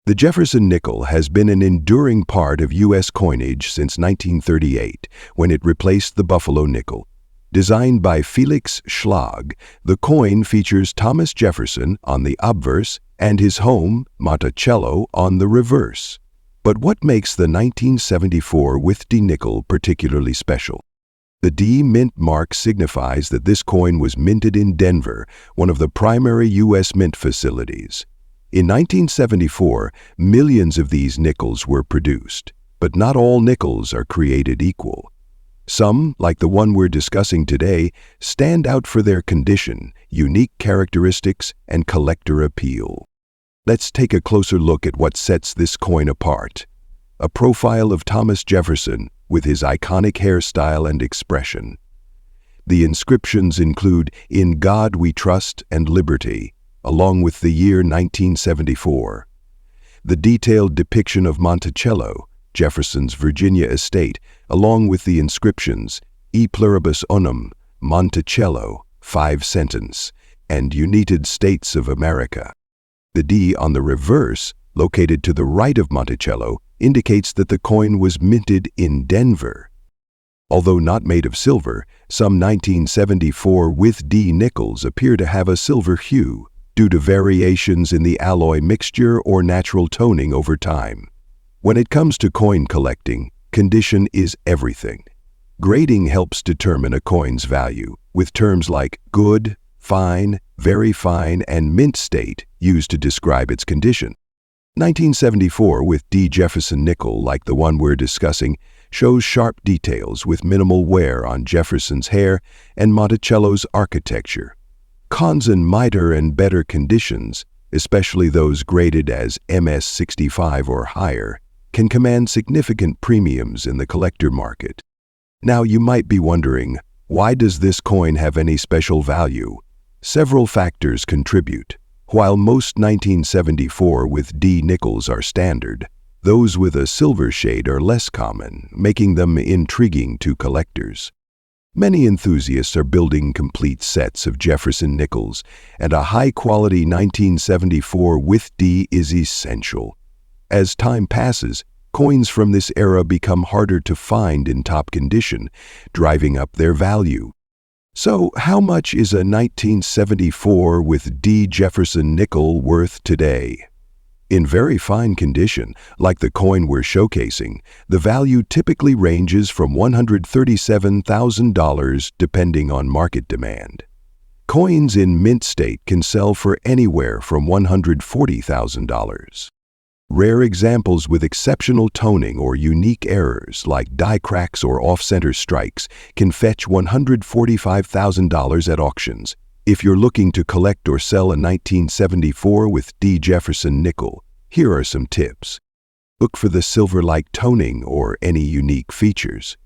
The Jefferson nickel has been an enduring part of U.S. coinage since 1938, when it replaced the Buffalo nickel. Designed by Felix Schlag, the coin features Thomas Jefferson on the obverse and his home, Monticello, on the reverse. But what makes the 1974 with D nickel particularly special? The D mint mark signifies that this coin was minted in Denver, one of the primary U.S. mint facilities. In 1974, millions of these nickels were produced, but not all nickels are created equal. Some, like the one we're discussing today, stand out for their condition, unique characteristics, and collector appeal. Let's take a closer look at what sets this coin apart. A profile of Thomas Jefferson with his iconic hairstyle and expression. The inscriptions include "In God We Trust" and "Liberty," along with the year 1974. The detailed depiction of Monticello, Jefferson's Virginia estate, along with the inscriptions "E pluribus unum," Monticello, 5 sentence, and "United States of America." The D on the reverse, located to the right of Monticello, indicates that the coin was minted in Denver. Although not made of silver, some 1974 with D nickels appear to have a silver hue, due to variations in the alloy mixture or natural toning over time. When it comes to coin collecting, condition is everything. Grading helps determine a coin's value, with terms like good, fine, very fine, and mint state used to describe its condition. 1974 with D. Jefferson nickel, like the one we're discussing, shows sharp details with minimal wear on Jefferson's hair and Monticello's architecture. Cons and miter and better conditions, especially those graded as MS65 or higher, can command significant premiums in the collector market. Now you might be wondering, why does this coin have any special value? Several factors contribute. While most 1974 with D nickels are standard, Those with a silver shade are less common, making them intriguing to collectors. Many enthusiasts are building complete sets of Jefferson nickels, and a high-quality 1974 with D is essential. As time passes, coins from this era become harder to find in top condition, driving up their value. So, how much is a 1974 with D Jefferson nickel worth today? In very fine condition, like the coin we're showcasing, the value typically ranges from $137,000 depending on market demand. Coins in mint state can sell for anywhere from $140,000. Rare examples with exceptional toning or unique errors like die cracks or off-center strikes can fetch $145,000 at auctions. If you're looking to collect or sell a 1974 with D Jefferson nickel, here are some tips. Look for the silver-like toning or any unique features.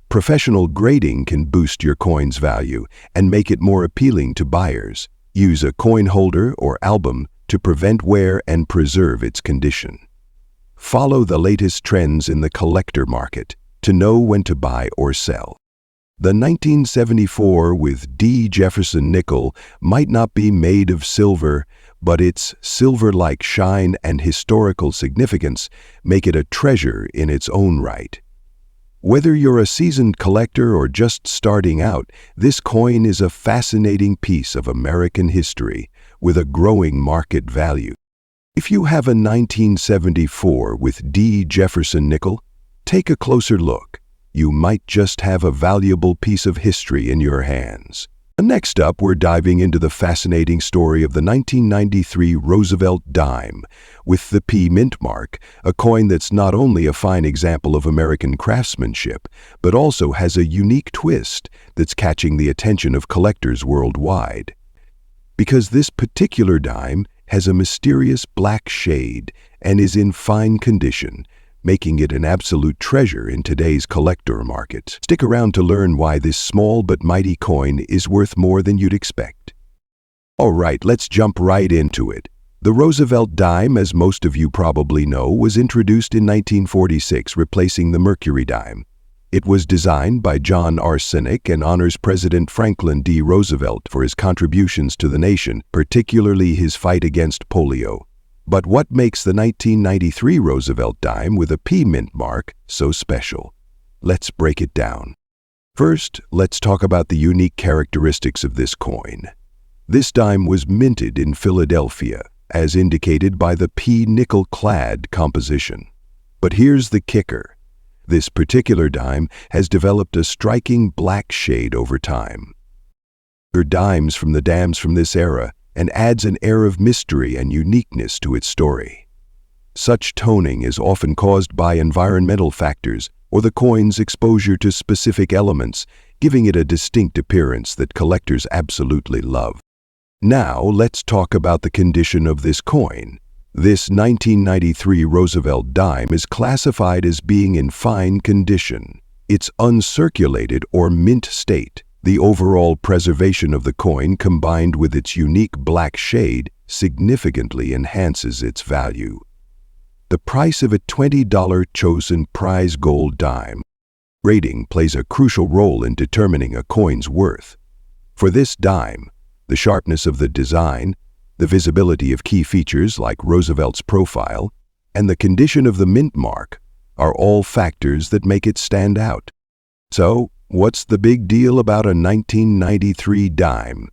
Professional grading can boost your coin's value and make it more appealing to buyers. Use a coin holder or album to prevent wear and preserve its condition. Follow the latest trends in the collector market to know when to buy or sell. The 1974 with D Jefferson nickel might not be made of silver, but its silver-like shine and historical significance make it a treasure in its own right. Whether you're a seasoned collector or just starting out, this coin is a fascinating piece of American history with a growing market value. If you have a 1974 with D Jefferson nickel, take a closer look. You might just have a valuable piece of history in your hands. Next up, we're diving into the fascinating story of the 1993 Roosevelt dime with the P mint mark, a coin that's not only a fine example of American craftsmanship, but also has a unique twist that's catching the attention of collectors worldwide. Because this particular dime has a mysterious black shade and is in fine condition, making it an absolute treasure in today's collector market. Stick around to learn why this small but mighty coin is worth more than you'd expect. All right, let's jump right into it. The Roosevelt dime, as most of you probably know, was introduced in 1946, replacing the Mercury dime. It was designed by John R. Sinek and honors President Franklin D. Roosevelt for his contributions to the nation, particularly his fight against polio. But what makes the 1993 Roosevelt dime with a P mint mark so special? Let's break it down. First, let's talk about the unique characteristics of this coin. This dime was minted in Philadelphia, as indicated by the P nickel-clad composition. But here's the kicker. This particular dime has developed a striking black shade over time. There are dimes from the dams from this era, and adds an air of mystery and uniqueness to its story. Such toning is often caused by environmental factors or the coin's exposure to specific elements, giving it a distinct appearance that collectors absolutely love. Now, let's talk about the condition of this coin. This 1993 Roosevelt dime is classified as being in fine condition. It's uncirculated or mint state. The overall preservation of the coin, combined with its unique black shade, significantly enhances its value. The price of a $20 chosen prize gold dime rating plays a crucial role in determining a coin's worth. For this dime, the sharpness of the design, the visibility of key features like Roosevelt's profile, and the condition of the mint mark are all factors that make it stand out. So, what's the big deal about a 1993 dime?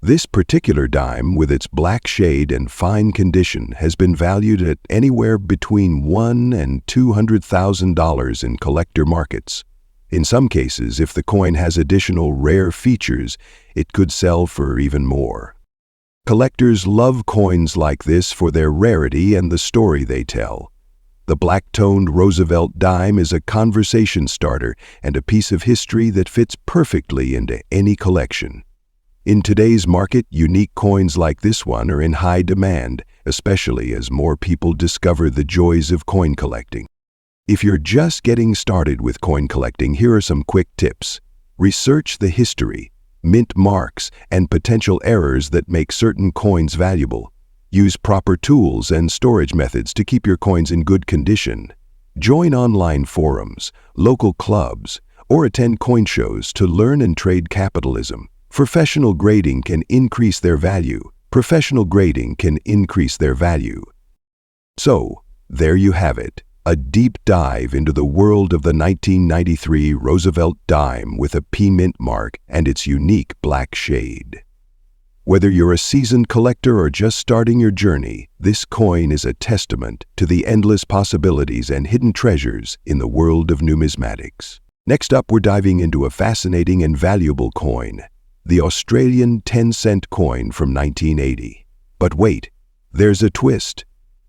This particular dime, with its black shade and fine condition, has been valued at anywhere between $100,000 and $200,000 in collector markets. In some cases, if the coin has additional rare features, it could sell for even more. Collectors love coins like this for their rarity and the story they tell. The black-toned Roosevelt dime is a conversation starter and a piece of history that fits perfectly into any collection. In today's market, unique coins like this one are in high demand, especially as more people discover the joys of coin collecting. If you're just getting started with coin collecting, here are some quick tips. Research the history, mint marks, and potential errors that make certain coins valuable. Use proper tools and storage methods to keep your coins in good condition. Join online forums, local clubs, or attend coin shows to learn and trade capitalism. Professional grading can increase their value. Professional grading can increase their value. So, there you have it, a deep dive into the world of the 1993 Roosevelt dime with a P mint mark and its unique black shade. Whether you're a seasoned collector or just starting your journey, this coin is a testament to the endless possibilities and hidden treasures in the world of numismatics. Next up, we're diving into a fascinating and valuable coin, the Australian 10-cent coin from 1980. But wait, there's a twist.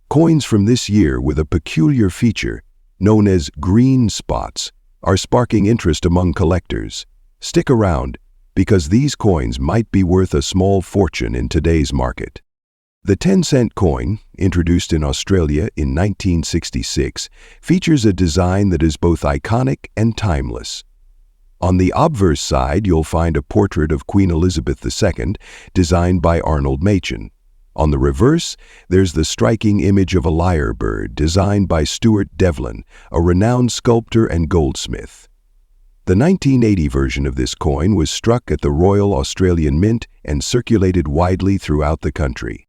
Coins from this year with a peculiar feature, known as green spots, are sparking interest among collectors. Stick around, because these coins might be worth a small fortune in today's market. The 10-cent coin, introduced in Australia in 1966, features a design that is both iconic and timeless. On the obverse side, you'll find a portrait of Queen Elizabeth II, designed by Arnold Machin. On the reverse, there's the striking image of a lyrebird, designed by Stuart Devlin, a renowned sculptor and goldsmith. The 1980 version of this coin was struck at the Royal Australian Mint and circulated widely throughout the country.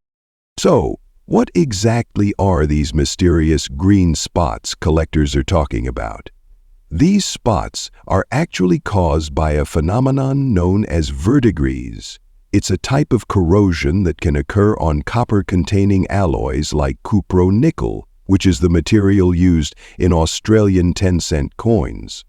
So, what exactly are these mysterious green spots collectors are talking about? These spots are actually caused by a phenomenon known as verdigris. It's a type of corrosion that can occur on copper-containing alloys like cupro-nickel, which is the material used in Australian 10-cent coins.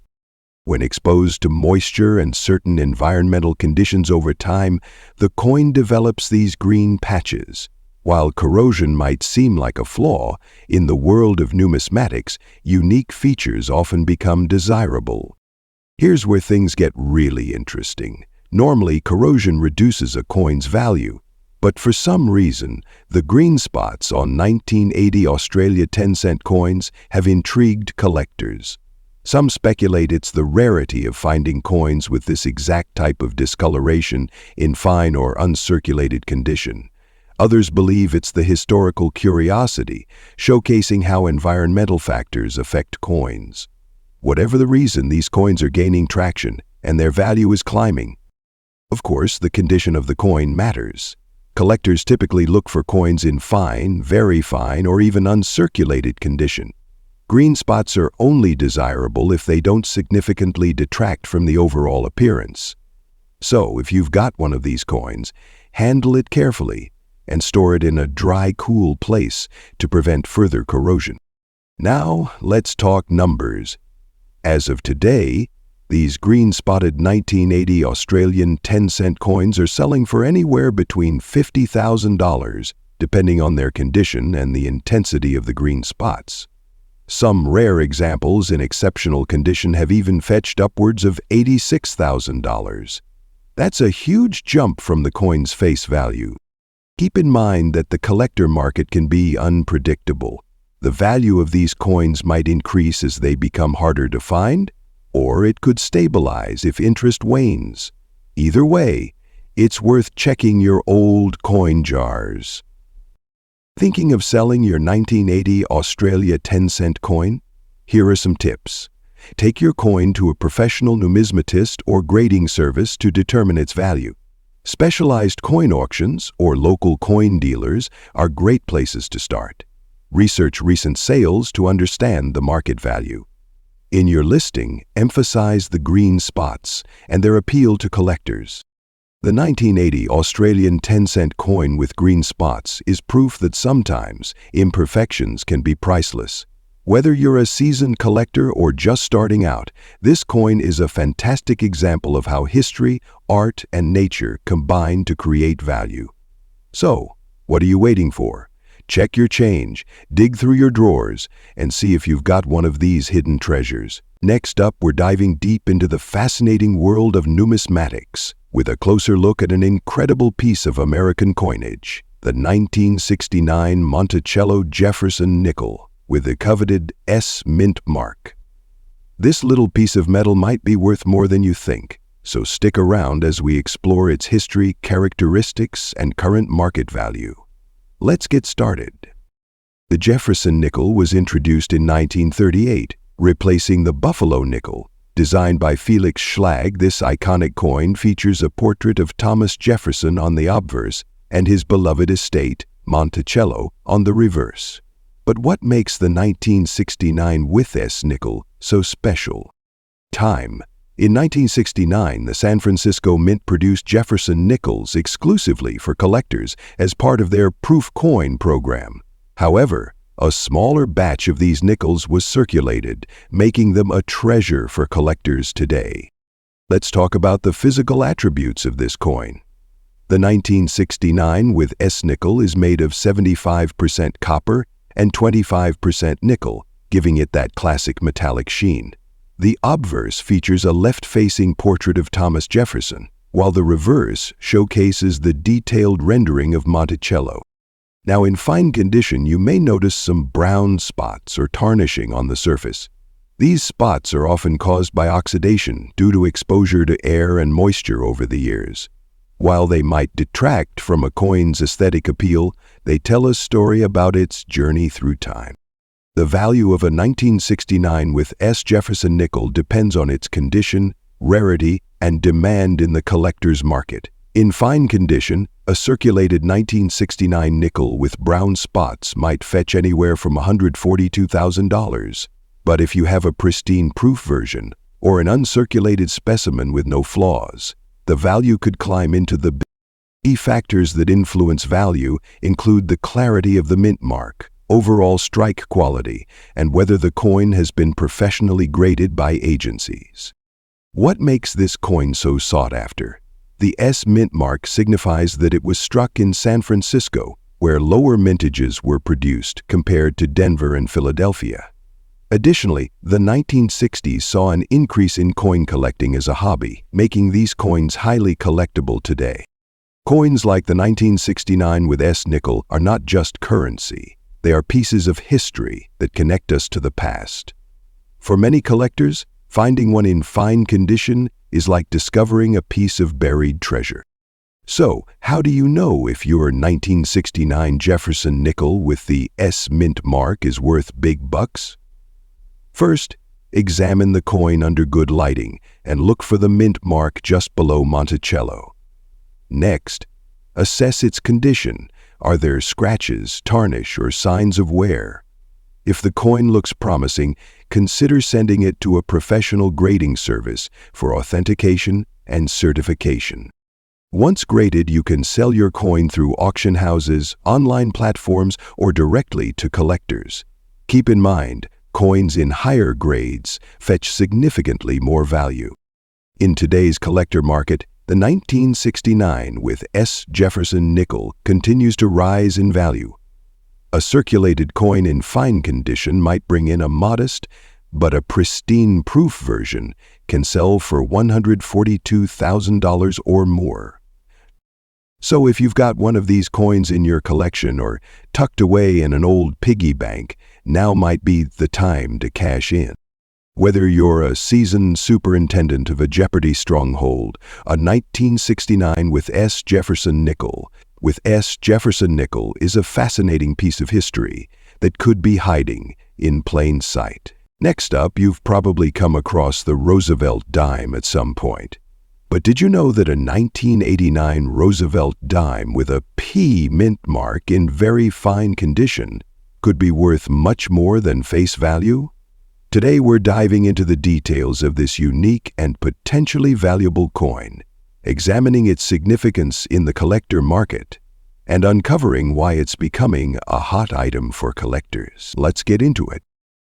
When exposed to moisture and certain environmental conditions over time, the coin develops these green patches. While corrosion might seem like a flaw, in the world of numismatics, unique features often become desirable. Here's where things get really interesting. Normally, corrosion reduces a coin's value, but for some reason, the green spots on 1980 Australia 10-cent coins have intrigued collectors. Some speculate it's the rarity of finding coins with this exact type of discoloration in fine or uncirculated condition. Others believe it's the historical curiosity, showcasing how environmental factors affect coins. Whatever the reason, these coins are gaining traction, and their value is climbing. Of course, the condition of the coin matters. Collectors typically look for coins in fine, very fine, or even uncirculated condition. Green spots are only desirable if they don't significantly detract from the overall appearance. So, if you've got one of these coins, handle it carefully and store it in a dry, cool place to prevent further corrosion. Now, let's talk numbers. As of today, these green-spotted 1980 Australian 10-cent coins are selling for anywhere between $50,000, depending on their condition and the intensity of the green spots. Some rare examples in exceptional condition have even fetched upwards of $86,000. That's a huge jump from the coin's face value. Keep in mind that the collector market can be unpredictable. The value of these coins might increase as they become harder to find, or it could stabilize if interest wanes. Either way, it's worth checking your old coin jars. Thinking of selling your 1980 Australia 10-cent coin? Here are some tips. Take your coin to a professional numismatist or grading service to determine its value. Specialized coin auctions or local coin dealers are great places to start. Research recent sales to understand the market value. In your listing, emphasize the green spots and their appeal to collectors. The 1980 Australian 10-cent coin with green spots is proof that sometimes imperfections can be priceless. Whether you're a seasoned collector or just starting out, this coin is a fantastic example of how history, art, and nature combine to create value. So, what are you waiting for? Check your change, dig through your drawers, and see if you've got one of these hidden treasures. Next up, we're diving deep into the fascinating world of numismatics, with a closer look at an incredible piece of American coinage, the 1969 Monticello Jefferson nickel, with the coveted S mint mark. This little piece of metal might be worth more than you think, so stick around as we explore its history, characteristics, and current market value. Let's get started. The Jefferson nickel was introduced in 1938, replacing the Buffalo nickel. Designed by Felix Schlag, this iconic coin features a portrait of Thomas Jefferson on the obverse and his beloved estate, Monticello, on the reverse. But what makes the 1969 with S nickel so special? Time. In 1969, the San Francisco Mint produced Jefferson nickels exclusively for collectors as part of their proof coin program. However, a smaller batch of these nickels was circulated, making them a treasure for collectors today. Let's talk about the physical attributes of this coin. The 1969 with S nickel is made of 75% copper and 25% nickel, giving it that classic metallic sheen. The obverse features a left-facing portrait of Thomas Jefferson, while the reverse showcases the detailed rendering of Monticello. Now, in fine condition, you may notice some brown spots or tarnishing on the surface. These spots are often caused by oxidation due to exposure to air and moisture over the years. While they might detract from a coin's aesthetic appeal, they tell a story about its journey through time. The value of a 1969 with S Jefferson nickel depends on its condition, rarity, and demand in the collector's market. In fine condition, a circulated 1969 nickel with brown spots might fetch anywhere from $142,000. But if you have a pristine proof version or an uncirculated specimen with no flaws, the value could climb into the billions. Key factors that influence value include the clarity of the mint mark, overall strike quality, and whether the coin has been professionally graded by agencies. What makes this coin so sought after? The S mint mark signifies that it was struck in San Francisco, where lower mintages were produced compared to Denver and Philadelphia. Additionally, the 1960s saw an increase in coin collecting as a hobby, making these coins highly collectible today. Coins like the 1969 with S nickel are not just currency. They are pieces of history that connect us to the past. For many collectors, finding one in fine condition is like discovering a piece of buried treasure. So, how do you know if your 1969 Jefferson nickel with the S mint mark is worth big bucks? First, examine the coin under good lighting and look for the mint mark just below Monticello. Next, assess its condition. Are there scratches, tarnish, or signs of wear? If the coin looks promising, consider sending it to a professional grading service for authentication and certification. Once graded, you can sell your coin through auction houses, online platforms, or directly to collectors. Keep in mind, coins in higher grades fetch significantly more value. In today's collector market, the 1969 with S Jefferson nickel continues to rise in value. A circulated coin in fine condition might bring in a modest, but a pristine proof version can sell for $142,000 or more. So if you've got one of these coins in your collection or tucked away in an old piggy bank, now might be the time to cash in. Whether you're a seasoned superintendent of a Jeopardy stronghold, a 1969 with S Jefferson nickel is a fascinating piece of history that could be hiding in plain sight. Next up, you've probably come across the Roosevelt dime at some point. But did you know that a 1989 Roosevelt dime with a P mint mark in very fine condition could be worth much more than face value? Today we're diving into the details of this unique and potentially valuable coin, examining its significance in the collector market, and uncovering why it's becoming a hot item for collectors. Let's get into it.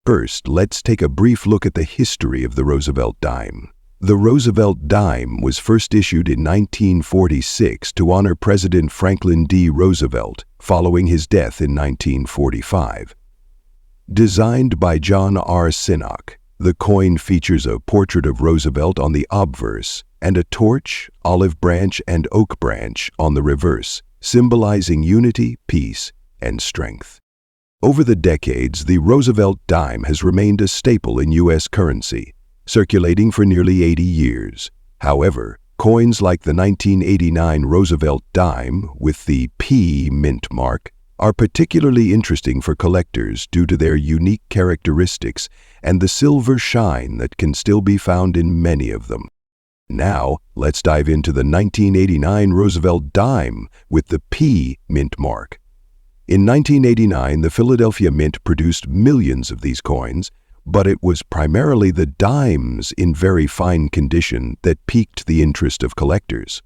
First, let's take a brief look at the history of the Roosevelt dime. The Roosevelt dime was first issued in 1946 to honor President Franklin D. Roosevelt following his death in 1945. Designed by John R. Sinnock, the coin features a portrait of Roosevelt on the obverse and a torch, olive branch, and oak branch on the reverse, symbolizing unity, peace, and strength. Over the decades, the Roosevelt dime has remained a staple in U.S. currency, circulating for nearly 80 years. However, coins like the 1989 Roosevelt dime with the P mint mark are particularly interesting for collectors due to their unique characteristics and the silver shine that can still be found in many of them. Now, let's dive into the 1989 Roosevelt dime with the P mint mark. In 1989, the Philadelphia Mint produced millions of these coins, but it was primarily the dimes in very fine condition that piqued the interest of collectors.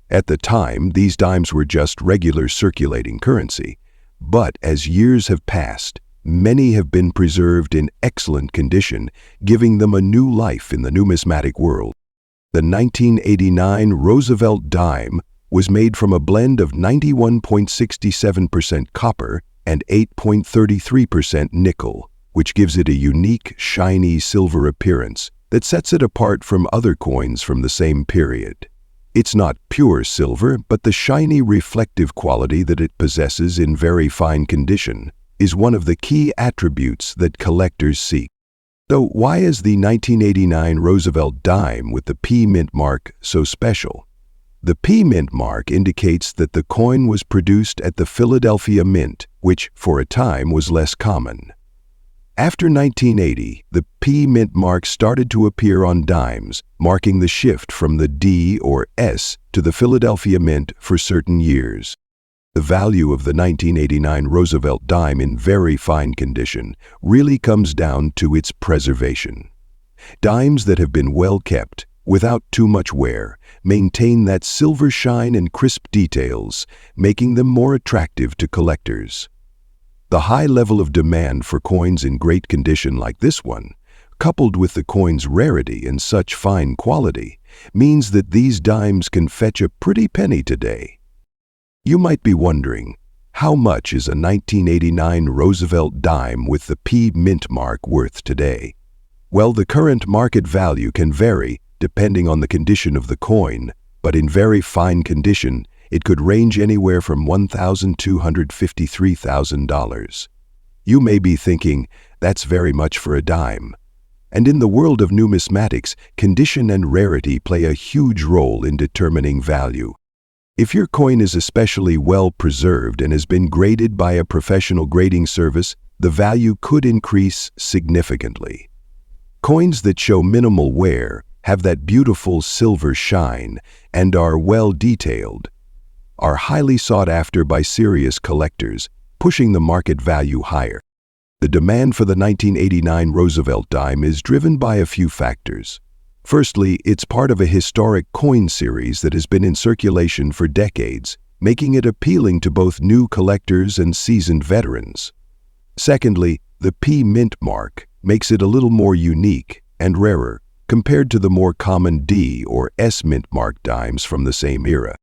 At the time, these dimes were just regular circulating currency, but as years have passed, many have been preserved in excellent condition, giving them a new life in the numismatic world. The 1989 Roosevelt dime was made from a blend of 91.67% copper and 8.33% nickel, which gives it a unique, shiny silver appearance that sets it apart from other coins from the same period. It's not pure silver, but the shiny reflective quality that it possesses in very fine condition is one of the key attributes that collectors seek. So why is the 1989 Roosevelt dime with the P mint mark so special? The P mint mark indicates that the coin was produced at the Philadelphia Mint, which for a time was less common. After 1980, the P mint mark started to appear on dimes, marking the shift from the D or S to the Philadelphia Mint for certain years. The value of the 1989 Roosevelt dime in very fine condition really comes down to its preservation. Dimes that have been well kept, without too much wear, maintain that silver shine and crisp details, making them more attractive to collectors. The high level of demand for coins in great condition like this one, coupled with the coin's rarity and such fine quality, means that these dimes can fetch a pretty penny today. You might be wondering, how much is a 1989 Roosevelt dime with the P mint mark worth today? Well, the current market value can vary depending on the condition of the coin, but in very fine condition, it could range anywhere from $1,000 to $153,000. You may be thinking, that's very much for a dime. And in the world of numismatics, condition and rarity play a huge role in determining value. If your coin is especially well preserved and has been graded by a professional grading service, the value could increase significantly. Coins that show minimal wear, have that beautiful silver shine, and are well detailed, are highly sought after by serious collectors, pushing the market value higher. The demand for the 1989 Roosevelt dime is driven by a few factors. Firstly, it's part of a historic coin series that has been in circulation for decades, making it appealing to both new collectors and seasoned veterans. Secondly, the P mint mark makes it a little more unique and rarer compared to the more common D or S mint mark dimes from the same era.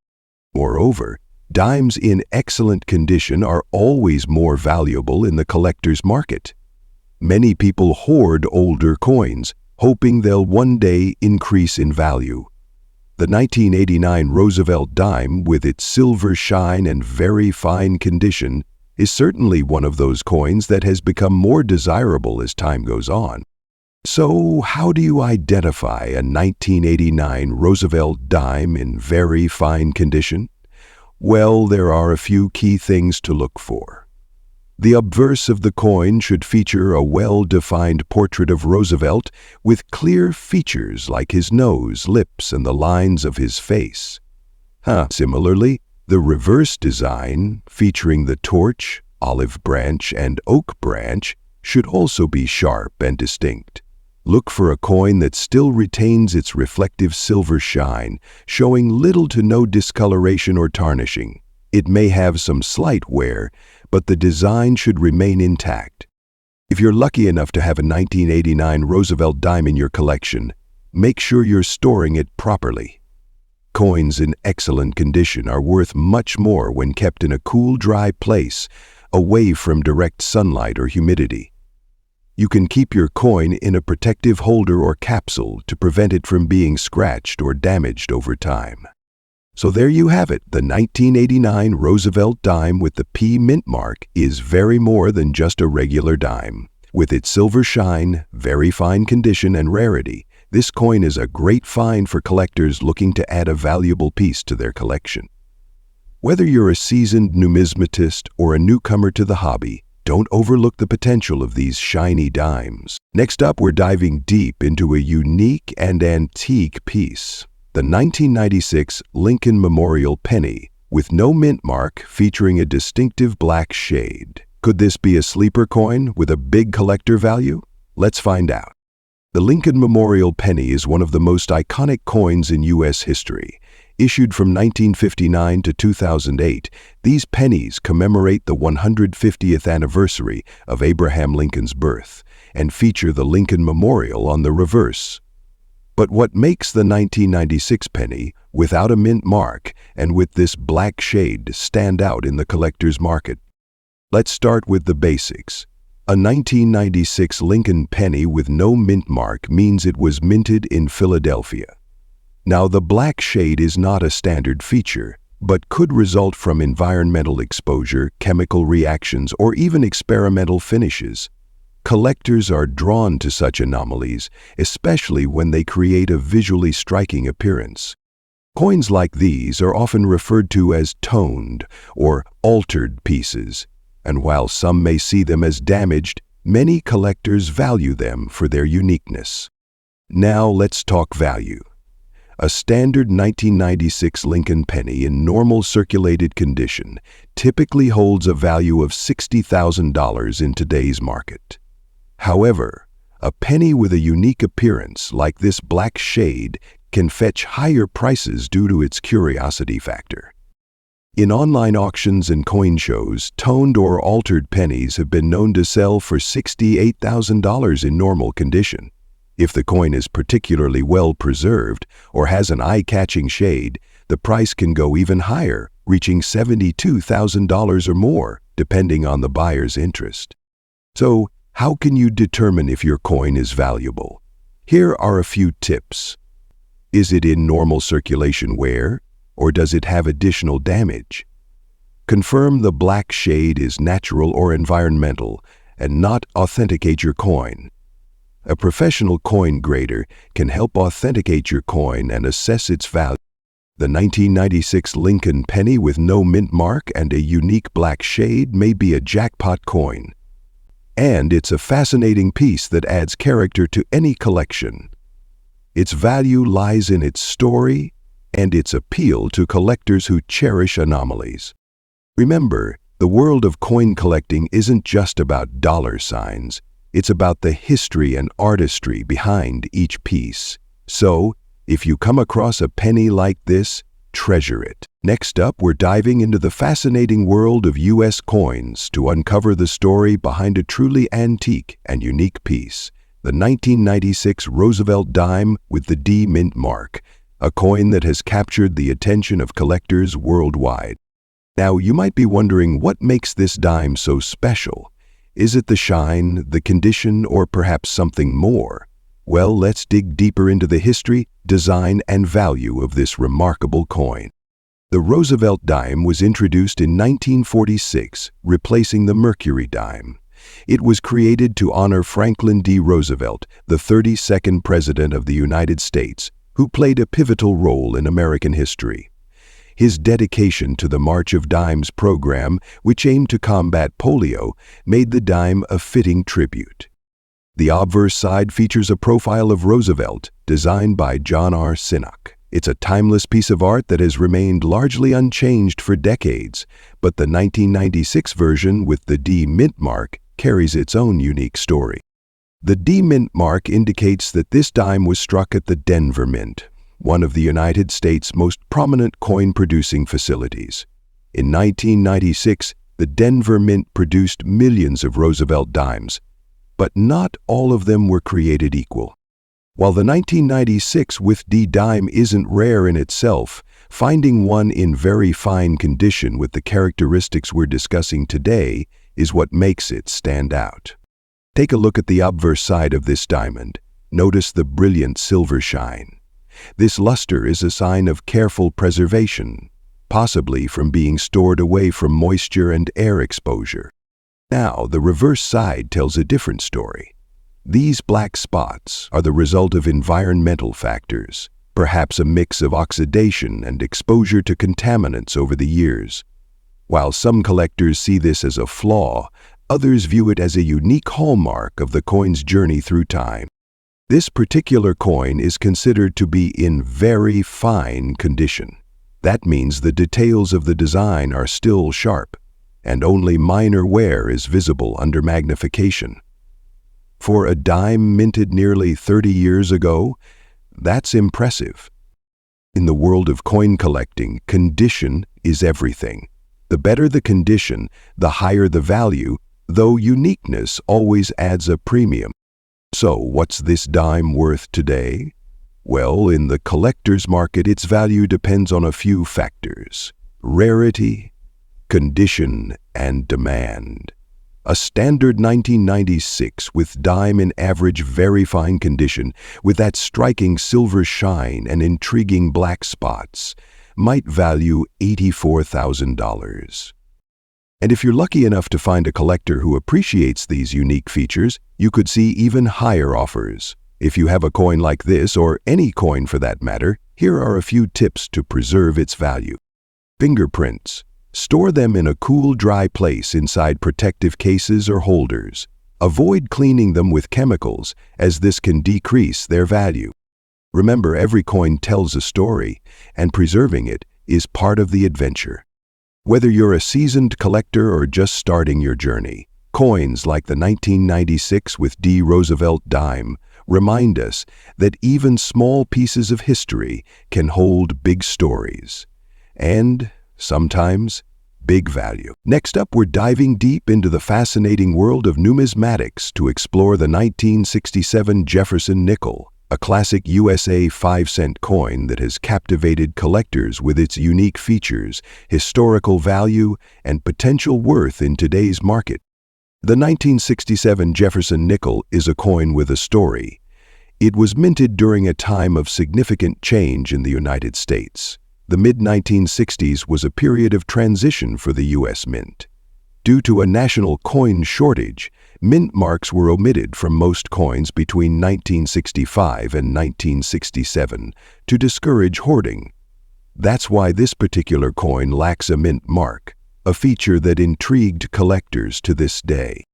Moreover, dimes in excellent condition are always more valuable in the collector's market. Many people hoard older coins, hoping they'll one day increase in value. The 1989 Roosevelt dime, with its silver shine and very fine condition, is certainly one of those coins that has become more desirable as time goes on. So, how do you identify a 1989 Roosevelt dime in very fine condition? Well, there are a few key things to look for. The obverse of the coin should feature a well-defined portrait of Roosevelt with clear features like his nose, lips, and the lines of his face. Similarly, the reverse design, featuring the torch, olive branch, and oak branch, should also be sharp and distinct. Look for a coin that still retains its reflective silver shine, showing little to no discoloration or tarnishing. It may have some slight wear, but the design should remain intact. If you're lucky enough to have a 1989 Roosevelt dime in your collection, make sure you're storing it properly. Coins in excellent condition are worth much more when kept in a cool, dry place, away from direct sunlight or humidity. You can keep your coin in a protective holder or capsule to prevent it from being scratched or damaged over time. So there you have it. The 1989 Roosevelt dime with the P mint mark is very more than just a regular dime. With its silver shine, very fine condition, and rarity, this coin is a great find for collectors looking to add a valuable piece to their collection. Whether you're a seasoned numismatist or a newcomer to the hobby, don't overlook the potential of these shiny dimes. Next up, we're diving deep into a unique and antique piece, the 1996 Lincoln Memorial penny, with no mint mark, featuring a distinctive black shade. Could this be a sleeper coin with a big collector value? Let's find out. The Lincoln Memorial penny is one of the most iconic coins in U.S. history. Issued from 1959 to 2008, these pennies commemorate the 150th anniversary of Abraham Lincoln's birth and feature the Lincoln Memorial on the reverse. But what makes the 1996 penny, without a mint mark and with this black shade, stand out in the collector's market? Let's start with the basics. A 1996 Lincoln penny with no mint mark means it was minted in Philadelphia. Now, the black shade is not a standard feature, but could result from environmental exposure, chemical reactions, or even experimental finishes. Collectors are drawn to such anomalies, especially when they create a visually striking appearance. Coins like these are often referred to as toned or altered pieces, and while some may see them as damaged, many collectors value them for their uniqueness. Now let's talk value. A standard 1996 Lincoln penny in normal circulated condition typically holds a value of $60,000 in today's market. However, a penny with a unique appearance like this black shade can fetch higher prices due to its curiosity factor. In online auctions and coin shows, toned or altered pennies have been known to sell for $68,000 in normal condition. If the coin is particularly well preserved or has an eye-catching shade, the price can go even higher, reaching $72,000 or more, depending on the buyer's interest. So, how can you determine if your coin is valuable? Here are a few tips. Is it in normal circulation wear, or does it have additional damage? Confirm the black shade is natural or environmental and not authenticate your coin. A professional coin grader can help authenticate your coin and assess its value. The 1996 Lincoln penny with no mint mark and a unique black shade may be a jackpot coin. And it's a fascinating piece that adds character to any collection. Its value lies in its story and its appeal to collectors who cherish anomalies. Remember, the world of coin collecting isn't just about dollar signs. It's about the history and artistry behind each piece. So, if you come across a penny like this, treasure it. Next up, we're diving into the fascinating world of U.S. coins to uncover the story behind a truly antique and unique piece, the 1996 Roosevelt dime with the D mint mark, a coin that has captured the attention of collectors worldwide. Now, you might be wondering what makes this dime so special. Is it the shine, the condition, or perhaps something more? Well, let's dig deeper into the history, design, and value of this remarkable coin. The Roosevelt dime was introduced in 1946, replacing the Mercury dime. It was created to honor Franklin D. Roosevelt, the 32nd President of the United States, who played a pivotal role in American history. His dedication to the March of Dimes program, which aimed to combat polio, made the dime a fitting tribute. The obverse side features a profile of Roosevelt, designed by John R. Sinnock. It's a timeless piece of art that has remained largely unchanged for decades, but the 1996 version with the D mint mark carries its own unique story. The D mint mark indicates that this dime was struck at the Denver Mint, one of the United States' most prominent coin-producing facilities. In 1996, the Denver Mint produced millions of Roosevelt dimes, but not all of them were created equal. While the 1996 with D dime isn't rare in itself, finding one in very fine condition with the characteristics we're discussing today is what makes it stand out. Take a look at the obverse side of this diamond. Notice the brilliant silver shine. This luster is a sign of careful preservation, possibly from being stored away from moisture and air exposure. Now, the reverse side tells a different story. These black spots are the result of environmental factors. perhaps a mix of oxidation and exposure to contaminants over the years. While some collectors see this as a flaw, others view it as a unique hallmark of the coin's journey through time. This particular coin is considered to be in very fine condition. That means the details of the design are still sharp, and only minor wear is visible under magnification. For a dime minted nearly 30 years ago, that's impressive. In the world of coin collecting, condition is everything. The better the condition, the higher the value, though uniqueness always adds a premium. So, what's this dime worth today? Well, in the collector's market, its value depends on a few factors: rarity, condition, and demand. A standard 1996 with dime in average very fine condition, with that striking silver shine and intriguing black spots, might value $84,000. And if you're lucky enough to find a collector who appreciates these unique features, you could see even higher offers. If you have a coin like this, or any coin for that matter, here are a few tips to preserve its value. Fingerprints. Store them in a cool, dry place inside protective cases or holders. Avoid cleaning them with chemicals, as this can decrease their value. Remember, every coin tells a story, and preserving it is part of the adventure. Whether you're a seasoned collector or just starting your journey, coins like the 1996 with D. Roosevelt dime remind us that even small pieces of history can hold big stories. And sometimes, big value. Next up, we're diving deep into the fascinating world of numismatics to explore the 1967 Jefferson nickel, a classic USA 5-cent coin that has captivated collectors with its unique features, historical value, and potential worth in today's market. The 1967 Jefferson nickel is a coin with a story. It was minted during a time of significant change in the United States. The mid-1960s was a period of transition for the U.S. Mint. Due to a national coin shortage, mint marks were omitted from most coins between 1965 and 1967 to discourage hoarding. That's why this particular coin lacks a mint mark, a feature that intrigued collectors to this day.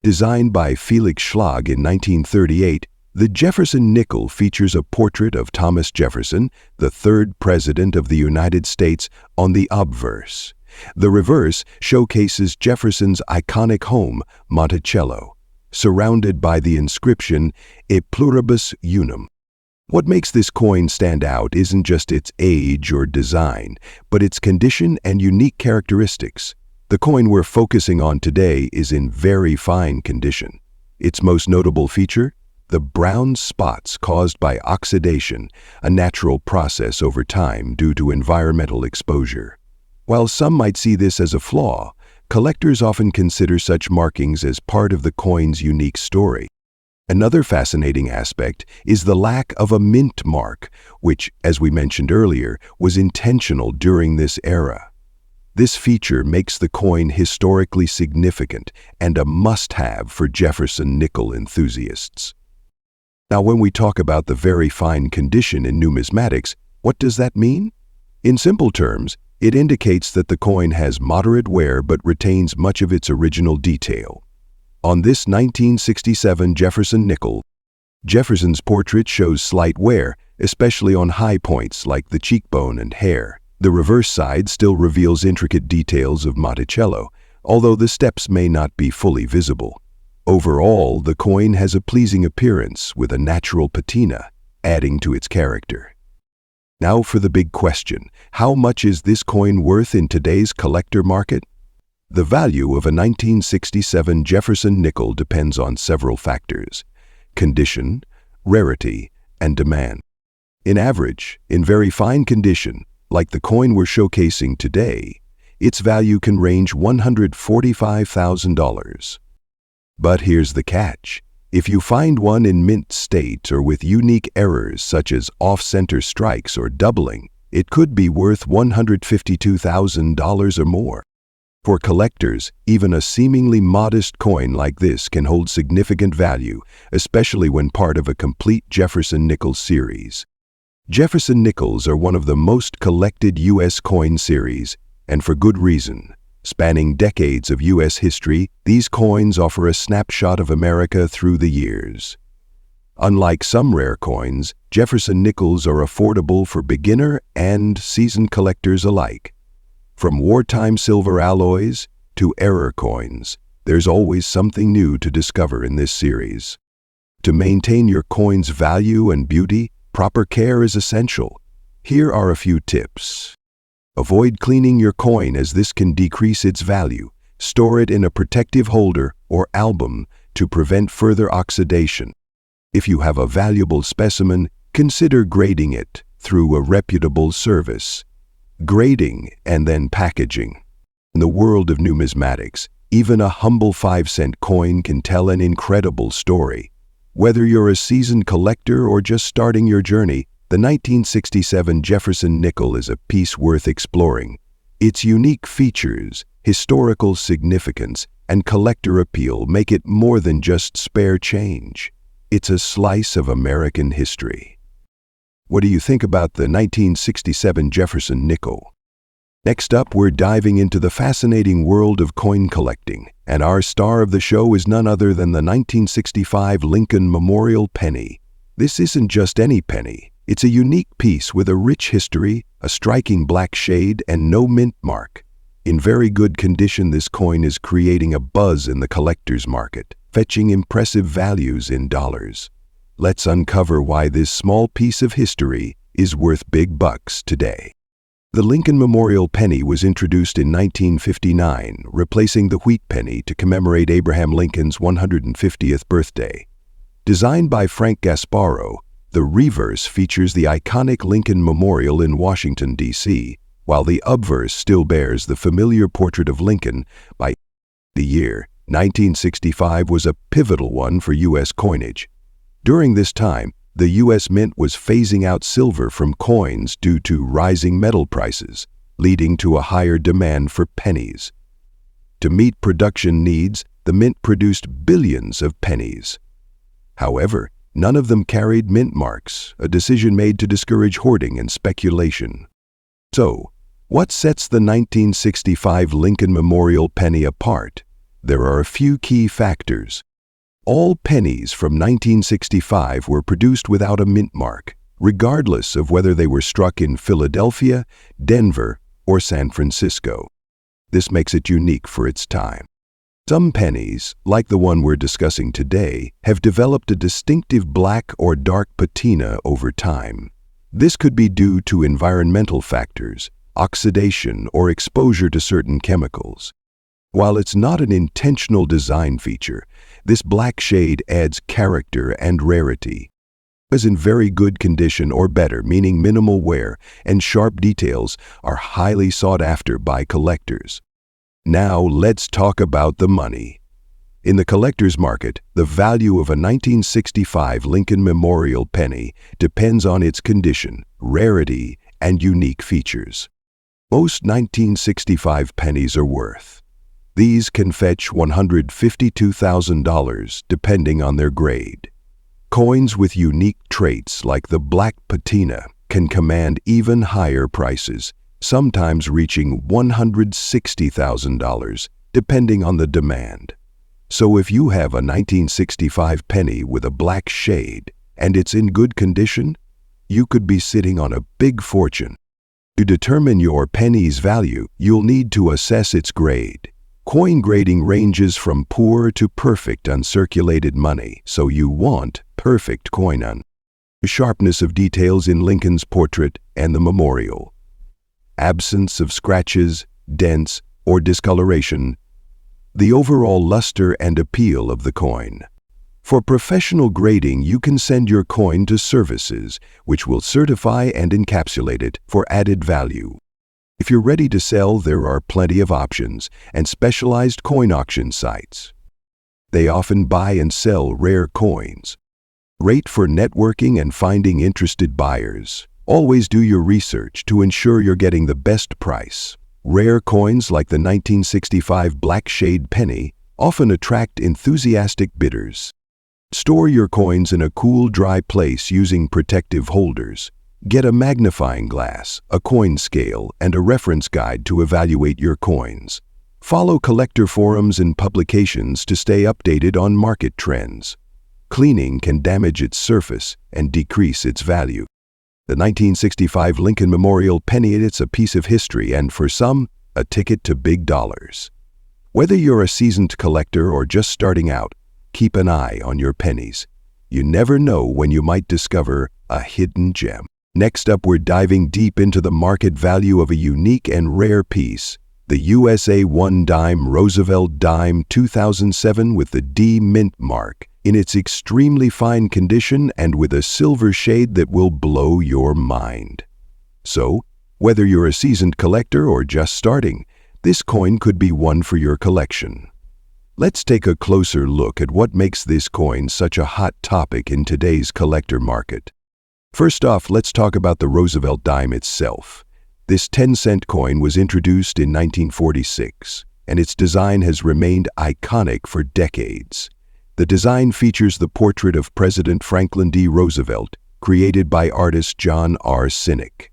Designed by Felix Schlag in 1938, the Jefferson nickel features a portrait of Thomas Jefferson, the third president of the United States, on the obverse. The reverse showcases Jefferson's iconic home, Monticello, surrounded by the inscription E pluribus unum. What makes this coin stand out isn't just its age or design, but its condition and unique characteristics. The coin we're focusing on today is in very fine condition. Its most notable feature? The brown spots caused by oxidation, a natural process over time due to environmental exposure. While some might see this as a flaw, collectors often consider such markings as part of the coin's unique story. Another fascinating aspect is the lack of a mint mark, which, as we mentioned earlier, was intentional during this era. This feature makes the coin historically significant and a must-have for Jefferson nickel enthusiasts. Now, when we talk about the very fine condition in numismatics, what does that mean? In simple terms, it indicates that the coin has moderate wear but retains much of its original detail. On this 1967 Jefferson nickel, Jefferson's portrait shows slight wear, especially on high points like the cheekbone and hair. The reverse side still reveals intricate details of Monticello, although the steps may not be fully visible. Overall, the coin has a pleasing appearance with a natural patina, adding to its character. Now for the big question: how much is this coin worth in today's collector market? The value of a 1967 Jefferson nickel depends on several factors: condition, rarity, and demand. In average, in very fine condition, like the coin we're showcasing today, its value can range $145,000. But here's the catch. If you find one in mint state or with unique errors such as off-center strikes or doubling, it could be worth $152,000 or more. For collectors, even a seemingly modest coin like this can hold significant value, especially when part of a complete Jefferson nickel series. Jefferson nickels are one of the most collected U.S. coin series, and for good reason. Spanning decades of U.S. history, these coins offer a snapshot of America through the years. Unlike some rare coins, Jefferson nickels are affordable for beginner and seasoned collectors alike. From wartime silver alloys to error coins, there's always something new to discover in this series. To maintain your coin's value and beauty, proper care is essential. Here are a few tips. Avoid cleaning your coin as this can decrease its value. Store it in a protective holder or album to prevent further oxidation. If you have a valuable specimen, consider grading it through a reputable service. Grading and then packaging. In the world of numismatics, even a humble 5-cent coin can tell an incredible story. Whether you're a seasoned collector or just starting your journey, the 1967 Jefferson nickel is a piece worth exploring. Its unique features, historical significance, and collector appeal make it more than just spare change. It's a slice of American history. What do you think about the 1967 Jefferson nickel? Next up, we're diving into the fascinating world of coin collecting, and our star of the show is none other than the 1965 Lincoln Memorial penny. This isn't just any penny. It's a unique piece with a rich history, a striking black shade, and no mint mark. In very good condition, this coin is creating a buzz in the collector's market, fetching impressive values in dollars. Let's uncover why this small piece of history is worth big bucks today. The Lincoln Memorial penny was introduced in 1959, replacing the wheat penny to commemorate Abraham Lincoln's 150th birthday. Designed by Frank Gasparro, the reverse features the iconic Lincoln Memorial in Washington, D.C., while the obverse still bears the familiar portrait of Lincoln. By the year 1965 was a pivotal one for U.S. coinage. During this time, the U.S. Mint was phasing out silver from coins due to rising metal prices, leading to a higher demand for pennies. To meet production needs, the Mint produced billions of pennies. However, none of them carried mint marks, a decision made to discourage hoarding and speculation. So, what sets the 1965 Lincoln Memorial penny apart? There are a few key factors. All pennies from 1965 were produced without a mint mark, regardless of whether they were struck in Philadelphia, Denver, or San Francisco. This makes it unique for its time. Some pennies, like the one we're discussing today, have developed a distinctive black or dark patina over time. This could be due to environmental factors, oxidation, or exposure to certain chemicals. While it's not an intentional design feature, this black shade adds character and rarity. It is in very good condition or better, meaning minimal wear, and sharp details are highly sought after by collectors. Now let's talk about the money. In the collector's market, the value of a 1965 Lincoln Memorial penny depends on its condition, rarity, and unique features. Most 1965 pennies are worth. These can fetch $152,000 depending on their grade. Coins with unique traits like the black patina can command even higher prices, sometimes reaching $160,000 depending on the demand. So if you have a 1965 penny with a black shade and it's in good condition, you could be sitting on a big fortune. To determine your penny's value, you'll need to assess its grade. Coin grading ranges from poor to perfect uncirculated money, so you want perfect coin. Sharpness of details in Lincoln's portrait and the memorial. Absence of scratches, dents, or discoloration. The overall luster and appeal of the coin. For professional grading, you can send your coin to services, which will certify and encapsulate it for added value. If you're ready to sell, there are plenty of options and specialized coin auction sites. They often buy and sell rare coins. Rate for networking and finding interested buyers. Always do your research to ensure you're getting the best price. Rare coins like the 1965 black shade penny often attract enthusiastic bidders. Store your coins in a cool, dry place using protective holders. Get a magnifying glass, a coin scale, and a reference guide to evaluate your coins. Follow collector forums and publications to stay updated on market trends. Cleaning can damage its surface and decrease its value. The 1965 Lincoln Memorial penny, it's a piece of history and, for some, a ticket to big dollars. Whether you're a seasoned collector or just starting out, keep an eye on your pennies. You never know when you might discover a hidden gem. Next up, we're diving deep into the market value of a unique and rare piece, the USA 1 dime Roosevelt dime 2007 with the D mint mark, in its extremely fine condition and with a silver shade that will blow your mind. So, whether you're a seasoned collector or just starting, this coin could be one for your collection. Let's take a closer look at what makes this coin such a hot topic in today's collector market. First off, let's talk about the Roosevelt dime itself. This 10-cent coin was introduced in 1946, and its design has remained iconic for decades. The design features the portrait of President Franklin D. Roosevelt, created by artist John R. Sinek.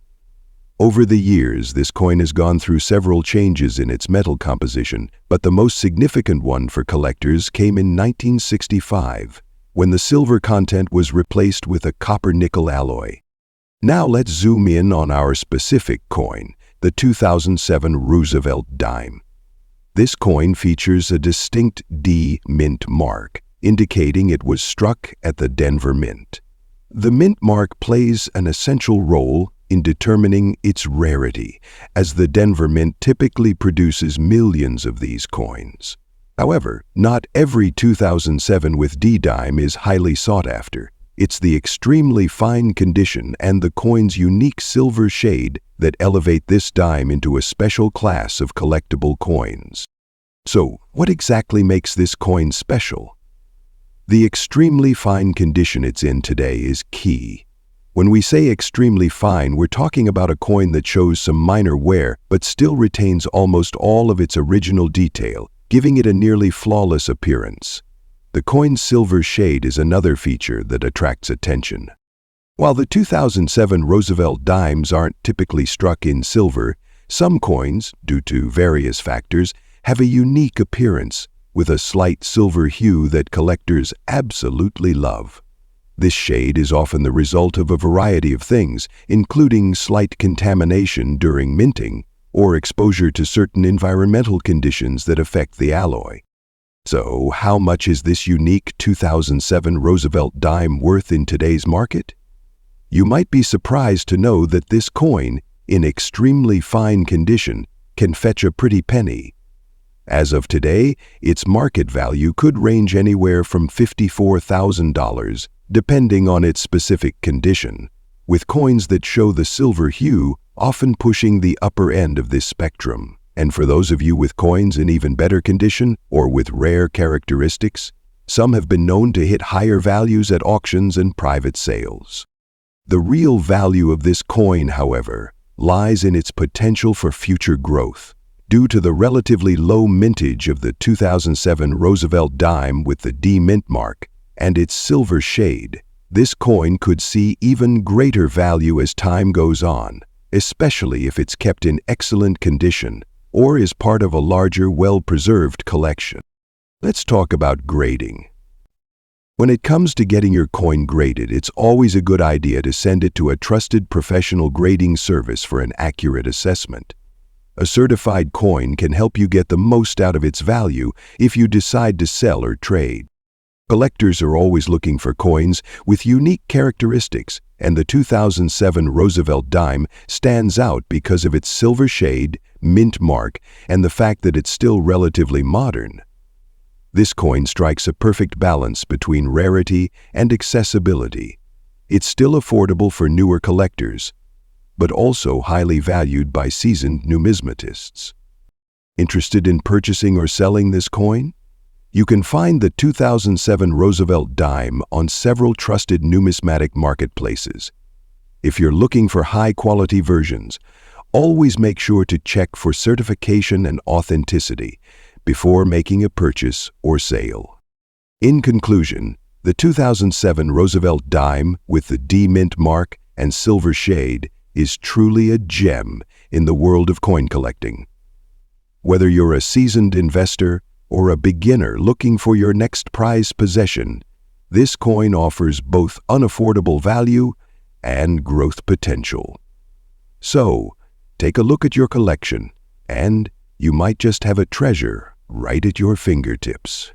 Over the years, this coin has gone through several changes in its metal composition, but the most significant one for collectors came in 1965, when the silver content was replaced with a copper-nickel alloy. Now let's zoom in on our specific coin, the 2007 Roosevelt dime. This coin features a distinct D mint mark, indicating it was struck at the Denver Mint. The mint mark plays an essential role in determining its rarity, as the Denver Mint typically produces millions of these coins. However, not every 2007 with D dime is highly sought after. It's the extremely fine condition and the coin's unique silver shade that elevate this dime into a special class of collectible coins. So, what exactly makes this coin special? The extremely fine condition it's in today is key. When we say extremely fine, we're talking about a coin that shows some minor wear but still retains almost all of its original detail, giving it a nearly flawless appearance. The coin's silver shade is another feature that attracts attention. While the 2007 Roosevelt dimes aren't typically struck in silver, some coins, due to various factors, have a unique appearance, with a slight silver hue that collectors absolutely love. This shade is often the result of a variety of things, including slight contamination during minting or exposure to certain environmental conditions that affect the alloy. So, how much is this unique 2007 Roosevelt dime worth in today's market? You might be surprised to know that this coin, in extremely fine condition, can fetch a pretty penny. As of today, its market value could range anywhere from $54,000, depending on its specific condition, with coins that show the silver hue often pushing the upper end of this spectrum. And for those of you with coins in even better condition or with rare characteristics, some have been known to hit higher values at auctions and private sales. The real value of this coin, however, lies in its potential for future growth. Due to the relatively low mintage of the 2007 Roosevelt dime with the D mint mark and its silver shade, this coin could see even greater value as time goes on, especially if it's kept in excellent condition or is part of a larger, well-preserved collection. Let's talk about grading. When it comes to getting your coin graded, it's always a good idea to send it to a trusted professional grading service for an accurate assessment. A certified coin can help you get the most out of its value if you decide to sell or trade. Collectors are always looking for coins with unique characteristics, and the 2007 Roosevelt dime stands out because of its silver shade, mint mark, and the fact that it's still relatively modern. This coin strikes a perfect balance between rarity and accessibility. It's still affordable for newer collectors, but also highly valued by seasoned numismatists. Interested in purchasing or selling this coin? You can find the 2007 Roosevelt dime on several trusted numismatic marketplaces. If you're looking for high-quality versions, always make sure to check for certification and authenticity before making a purchase or sale. In conclusion, the 2007 Roosevelt dime with the D mint mark and silver shade is truly a gem in the world of coin collecting. Whether you're a seasoned investor or a beginner looking for your next prized possession, this coin offers both unaffordable value and growth potential. So, take a look at your collection, and you might just have a treasure right at your fingertips.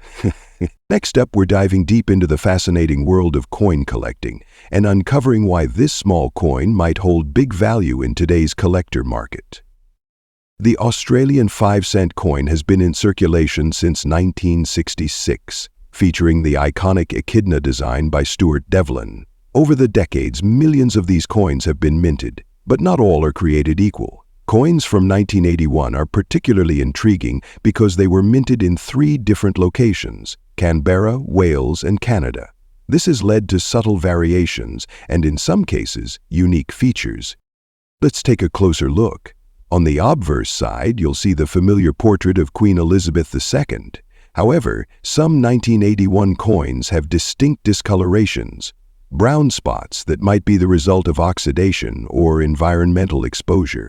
Next up, we're diving deep into the fascinating world of coin collecting and uncovering why this small coin might hold big value in today's collector market. The Australian 5-cent coin has been in circulation since 1966, featuring the iconic echidna design by Stuart Devlin. Over the decades, millions of these coins have been minted, but not all are created equal. Coins from 1981 are particularly intriguing because they were minted in 3 different locations: Canberra, Wales, and Canada. This has led to subtle variations and, in some cases, unique features. Let's take a closer look. On the obverse side, you'll see the familiar portrait of Queen Elizabeth II. However, some 1981 coins have distinct discolorations, brown spots that might be the result of oxidation or environmental exposure.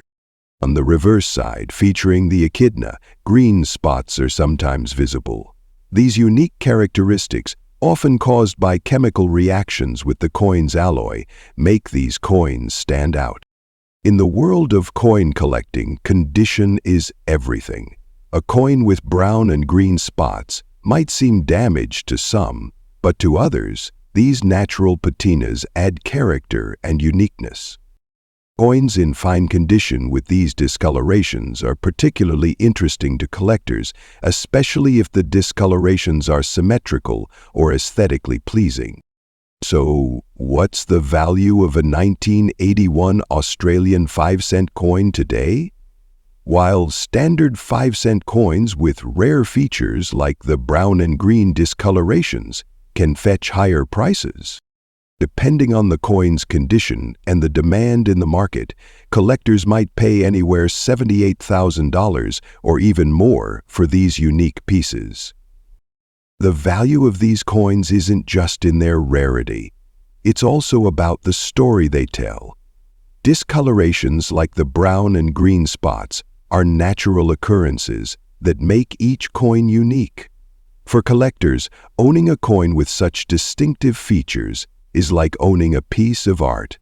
On the reverse side, featuring the echidna, green spots are sometimes visible. These unique characteristics, often caused by chemical reactions with the coin's alloy, make these coins stand out. In the world of coin collecting, condition is everything. A coin with brown and green spots might seem damaged to some, but to others, these natural patinas add character and uniqueness. Coins in fine condition with these discolorations are particularly interesting to collectors, especially if the discolorations are symmetrical or aesthetically pleasing. So, what's the value of a 1981 Australian 5-cent coin today? While standard 5-cent coins with rare features like the brown and green discolorations can fetch higher prices, depending on the coin's condition and the demand in the market, collectors might pay anywhere $78,000 or even more for these unique pieces. The value of these coins isn't just in their rarity. It's also about the story they tell. Discolorations like the brown and green spots are natural occurrences that make each coin unique. For collectors, owning a coin with such distinctive features is like owning a piece of art.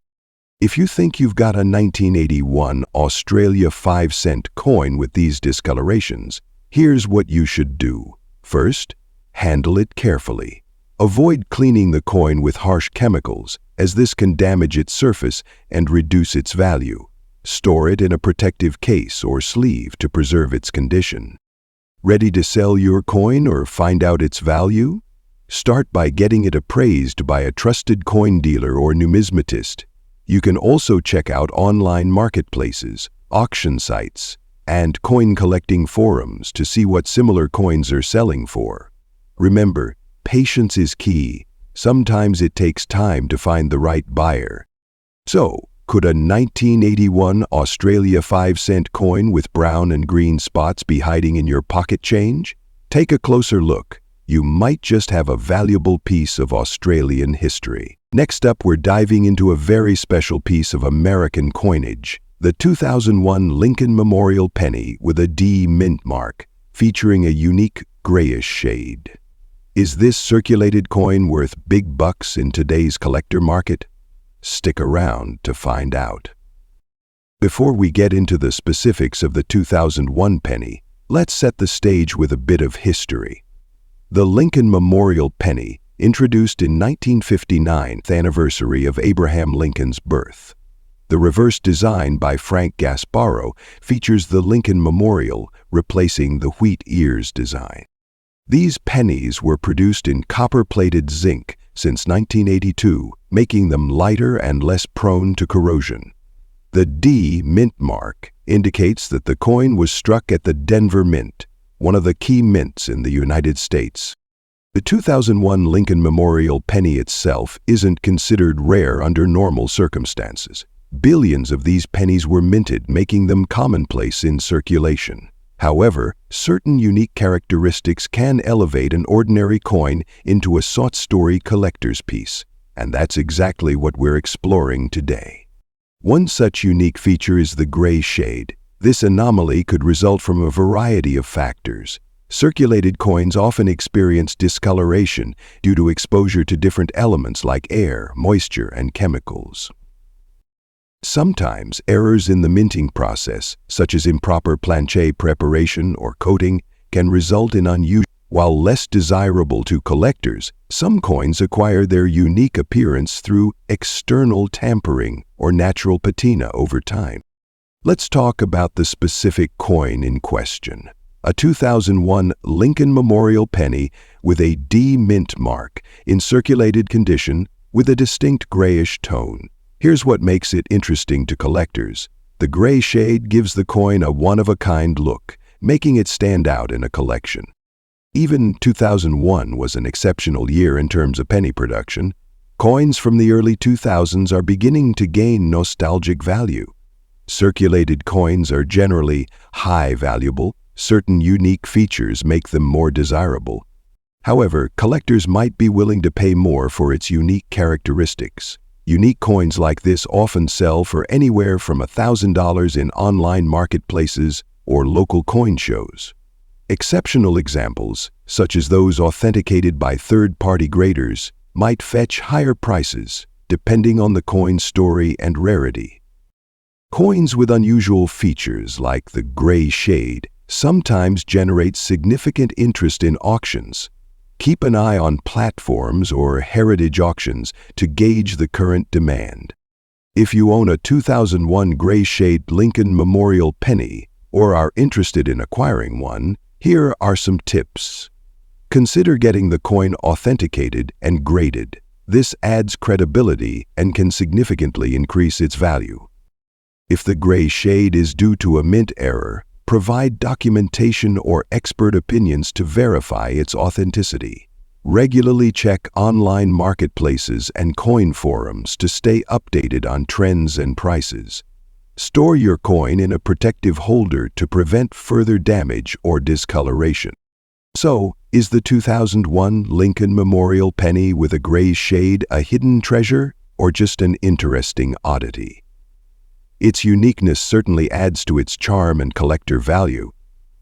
If you think you've got a 1981 Australia 5-cent coin with these discolorations, here's what you should do. First, handle it carefully. Avoid cleaning the coin with harsh chemicals, as this can damage its surface and reduce its value. Store it in a protective case or sleeve to preserve its condition. Ready to sell your coin or find out its value? Start by getting it appraised by a trusted coin dealer or numismatist. You can also check out online marketplaces, auction sites, and coin collecting forums to see what similar coins are selling for. Remember, patience is key. Sometimes it takes time to find the right buyer. So, could a 1981 Australia 5-cent coin with brown and green spots be hiding in your pocket change? Take a closer look. You might just have a valuable piece of Australian history. Next up, we're diving into a very special piece of American coinage, the 2001 Lincoln Memorial Penny with a D mint mark, featuring a unique grayish shade. Is this circulated coin worth big bucks in today's collector market? Stick around to find out. Before we get into the specifics of the 2001 penny, let's set the stage with a bit of history. The Lincoln Memorial Penny, introduced in 1959th anniversary of Abraham Lincoln's birth. The reverse design by Frank Gasparro features the Lincoln Memorial, replacing the wheat ears design. These pennies were produced in copper-plated zinc since 1982, making them lighter and less prone to corrosion. The D mint mark indicates that the coin was struck at the Denver Mint, one of the key mints in the United States. The 2001 Lincoln Memorial Penny itself isn't considered rare under normal circumstances. Billions of these pennies were minted, making them commonplace in circulation. However, certain unique characteristics can elevate an ordinary coin into a sought-story collector's piece, and that's exactly what we're exploring today. One such unique feature is the gray shade. This anomaly could result from a variety of factors. Circulated coins often experience discoloration due to exposure to different elements like air, moisture, and chemicals. Sometimes errors in the minting process, such as improper planche preparation or coating, can result in unusual. While less desirable to collectors, some coins acquire their unique appearance through external tampering or natural patina over time. Let's talk about the specific coin in question. A 2001 Lincoln Memorial penny with a D mint mark in circulated condition with a distinct grayish tone. Here's what makes it interesting to collectors. The gray shade gives the coin a one-of-a-kind look, making it stand out in a collection. Even 2001 was an exceptional year in terms of penny production. Coins from the early 2000s are beginning to gain nostalgic value. Circulated coins are generally high valuable. Certain unique features make them more desirable. However, collectors might be willing to pay more for its unique characteristics. Unique coins like this often sell for anywhere from $1,000 in online marketplaces or local coin shows. Exceptional examples, such as those authenticated by third-party graders, might fetch higher prices, depending on the coin's story and rarity. Coins with unusual features, like the gray shade, sometimes generate significant interest in auctions. Keep an eye on platforms or heritage auctions to gauge the current demand. If you own a 2001 gray-shade Lincoln Memorial penny or are interested in acquiring one, here are some tips. Consider getting the coin authenticated and graded. This adds credibility and can significantly increase its value. If the gray shade is due to a mint error, provide documentation or expert opinions to verify its authenticity. Regularly check online marketplaces and coin forums to stay updated on trends and prices. Store your coin in a protective holder to prevent further damage or discoloration. So, is the 2001 Lincoln Memorial penny with a gray shade a hidden treasure or just an interesting oddity? Its uniqueness certainly adds to its charm and collector value.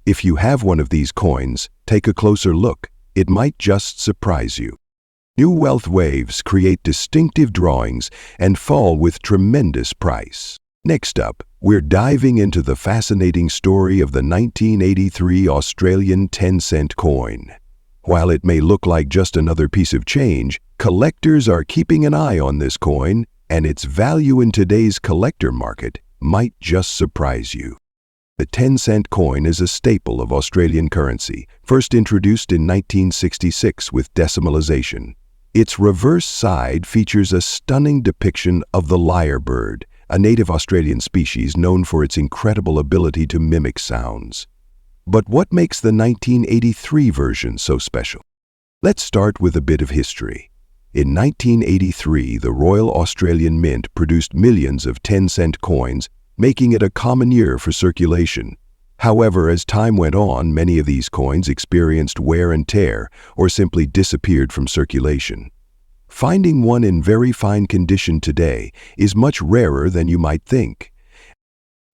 If you have one of these coins, take a closer look. It might just surprise you. New wealth waves create distinctive drawings and fall with tremendous price. Next up, we're diving into the fascinating story of the 1983 Australian 10-cent coin. While it may look like just another piece of change, collectors are keeping an eye on this coin, and its value in today's collector market might just surprise you. The 10-cent coin is a staple of Australian currency, first introduced in 1966 with decimalisation. Its reverse side features a stunning depiction of the lyrebird, a native Australian species known for its incredible ability to mimic sounds. But what makes the 1983 version so special? Let's start with a bit of history. In 1983, the Royal Australian Mint produced millions of 10-cent coins, making it a common year for circulation. However, as time went on, many of these coins experienced wear and tear or simply disappeared from circulation. Finding one in very fine condition today is much rarer than you might think.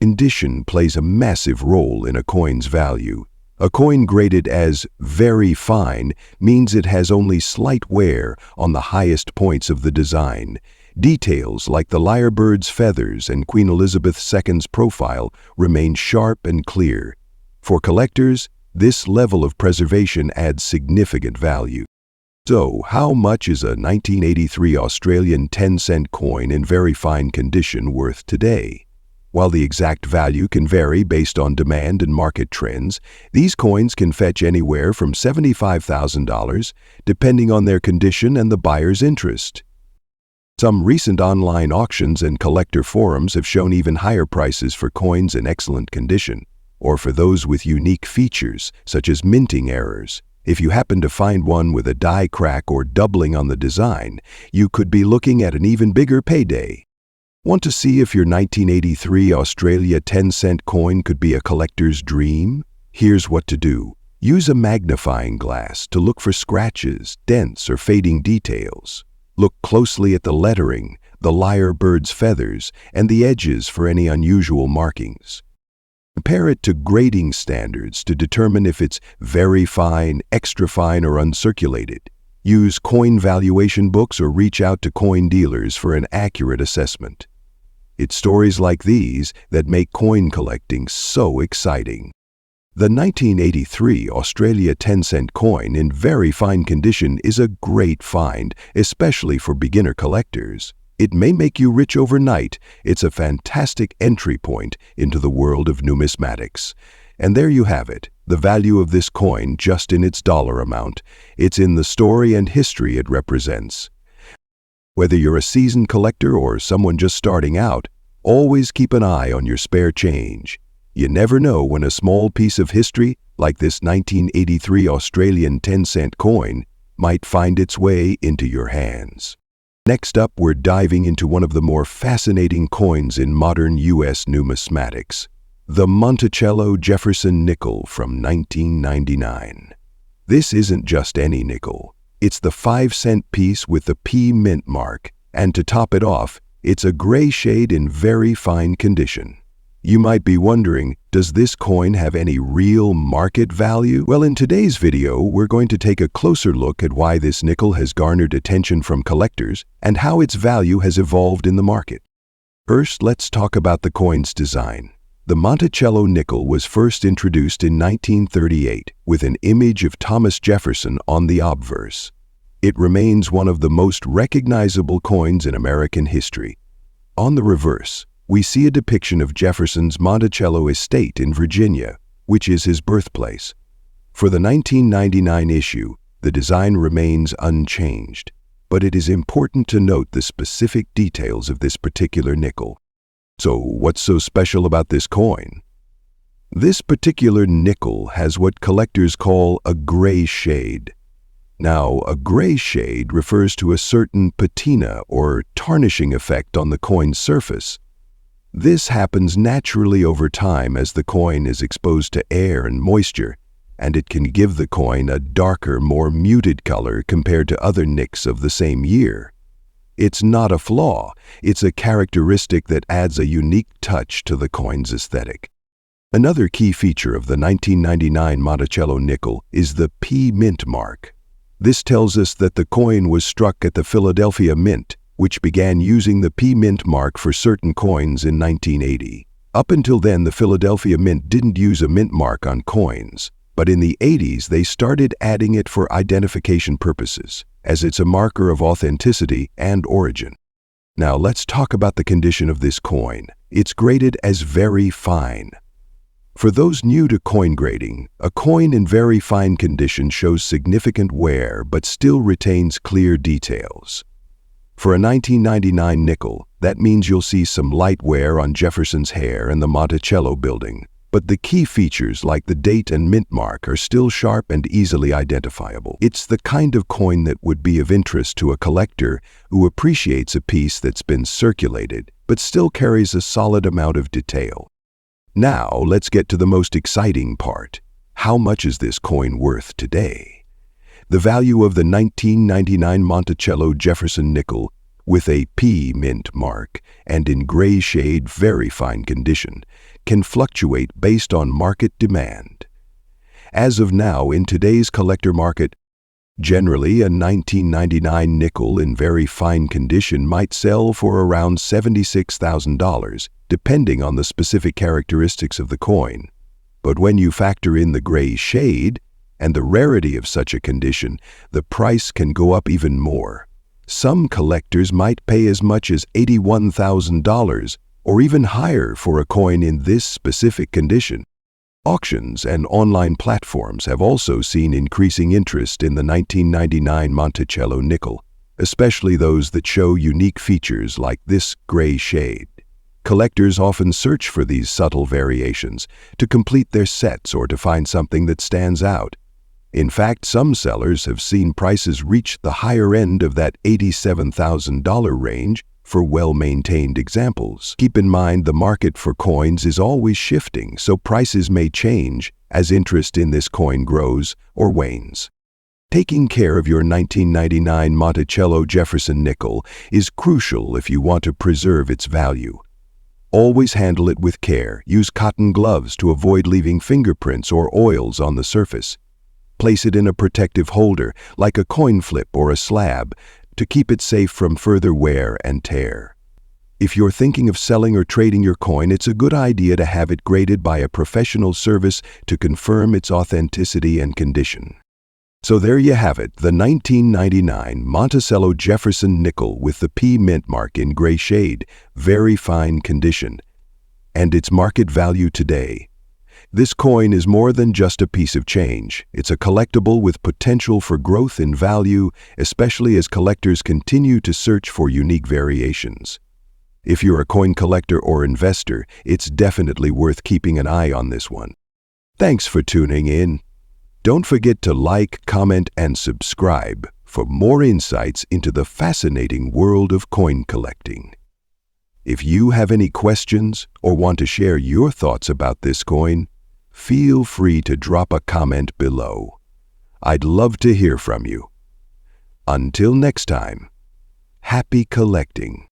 Condition plays a massive role in a coin's value. A coin graded as very fine means it has only slight wear on the highest points of the design. Details like the lyrebird's feathers and Queen Elizabeth II's profile remain sharp and clear. For collectors, this level of preservation adds significant value. So, how much is a 1983 Australian 10-cent coin in very fine condition worth today? While the exact value can vary based on demand and market trends, these coins can fetch anywhere from $75,000, depending on their condition and the buyer's interest. Some recent online auctions and collector forums have shown even higher prices for coins in excellent condition, or for those with unique features, such as minting errors. If you happen to find one with a die crack or doubling on the design, you could be looking at an even bigger payday. Want to see if your 1983 Australia 10-cent coin could be a collector's dream? Here's what to do. Use a magnifying glass to look for scratches, dents, or fading details. Look closely at the lettering, the lyre bird's feathers, and the edges for any unusual markings. Compare it to grading standards to determine if it's very fine, extra fine, or uncirculated. Use coin valuation books or reach out to coin dealers for an accurate assessment. It's stories like these that make coin collecting so exciting. The 1983 Australia 10-cent coin in very fine condition is a great find, especially for beginner collectors. It may make you rich overnight. It's a fantastic entry point into the world of numismatics. And there you have it, the value of this coin just in its dollar amount. It's in the story and history it represents. Whether you're a seasoned collector or someone just starting out, always keep an eye on your spare change. You never know when a small piece of history, like this 1983 Australian 10-cent coin, might find its way into your hands. Next up, we're diving into one of the more fascinating coins in modern U.S. numismatics, the Monticello Jefferson nickel from 1999. This isn't just any nickel. It's the 5-cent piece with the P mint mark, and to top it off, it's a gray shade in very fine condition. You might be wondering, does this coin have any real market value? Well, in today's video, we're going to take a closer look at why this nickel has garnered attention from collectors and how its value has evolved in the market. First, let's talk about the coin's design. The Monticello nickel was first introduced in 1938 with an image of Thomas Jefferson on the obverse. It remains one of the most recognizable coins in American history. On the reverse, we see a depiction of Jefferson's Monticello estate in Virginia, which is his birthplace. For the 1999 issue, the design remains unchanged, but it is important to note the specific details of this particular nickel. So, what's so special about this coin? This particular nickel has what collectors call a gray shade. Now, a gray shade refers to a certain patina or tarnishing effect on the coin's surface. This happens naturally over time as the coin is exposed to air and moisture, and it can give the coin a darker, more muted color compared to other nicks of the same year. It's not a flaw, it's a characteristic that adds a unique touch to the coin's aesthetic. Another key feature of the 1999 Monticello nickel is the P mint mark. This tells us that the coin was struck at the Philadelphia Mint, which began using the P mint mark for certain coins in 1980. Up until then, the Philadelphia Mint didn't use a mint mark on coins, but in the 80s they started adding it for identification purposes, as it's a marker of authenticity and origin. Now let's talk about the condition of this coin. It's graded as very fine. For those new to coin grading, a coin in very fine condition shows significant wear but still retains clear details. For a 1999 nickel, that means you'll see some light wear on Jefferson's hair and the Monticello building, but the key features like the date and mint mark are still sharp and easily identifiable. It's the kind of coin that would be of interest to a collector who appreciates a piece that's been circulated but still carries a solid amount of detail. Now, let's get to the most exciting part. How much is this coin worth today? The value of the 1999 Monticello Jefferson nickel with a P mint mark and in gray shade very fine condition can fluctuate based on market demand. As of now, in today's collector market, generally a 1999 nickel in very fine condition might sell for around $76,000, depending on the specific characteristics of the coin. But when you factor in the gray shade and the rarity of such a condition, the price can go up even more. Some collectors might pay as much as $81,000 or even higher for a coin in this specific condition. Auctions and online platforms have also seen increasing interest in the 1999 Monticello nickel, especially those that show unique features like this gray shade. Collectors often search for these subtle variations to complete their sets or to find something that stands out. In fact, some sellers have seen prices reach the higher end of that $87,000 range for well-maintained examples. Keep in mind the market for coins is always shifting, so prices may change as interest in this coin grows or wanes. Taking care of your 1999 Monticello Jefferson nickel is crucial if you want to preserve its value. Always handle it with care. Use cotton gloves to avoid leaving fingerprints or oils on the surface. Place it in a protective holder, like a coin flip or a slab, to keep it safe from further wear and tear. If you're thinking of selling or trading your coin, it's a good idea to have it graded by a professional service to confirm its authenticity and condition. So there you have it, the 1999 Monticello Jefferson nickel with the P mint mark in gray shade, very fine condition, and its market value today. This coin is more than just a piece of change. It's a collectible with potential for growth in value, especially as collectors continue to search for unique variations. If you're a coin collector or investor, it's definitely worth keeping an eye on this one. Thanks for tuning in. Don't forget to like, comment, and subscribe for more insights into the fascinating world of coin collecting. If you have any questions or want to share your thoughts about this coin, feel free to drop a comment below. I'd love to hear from you. Until next time, happy collecting.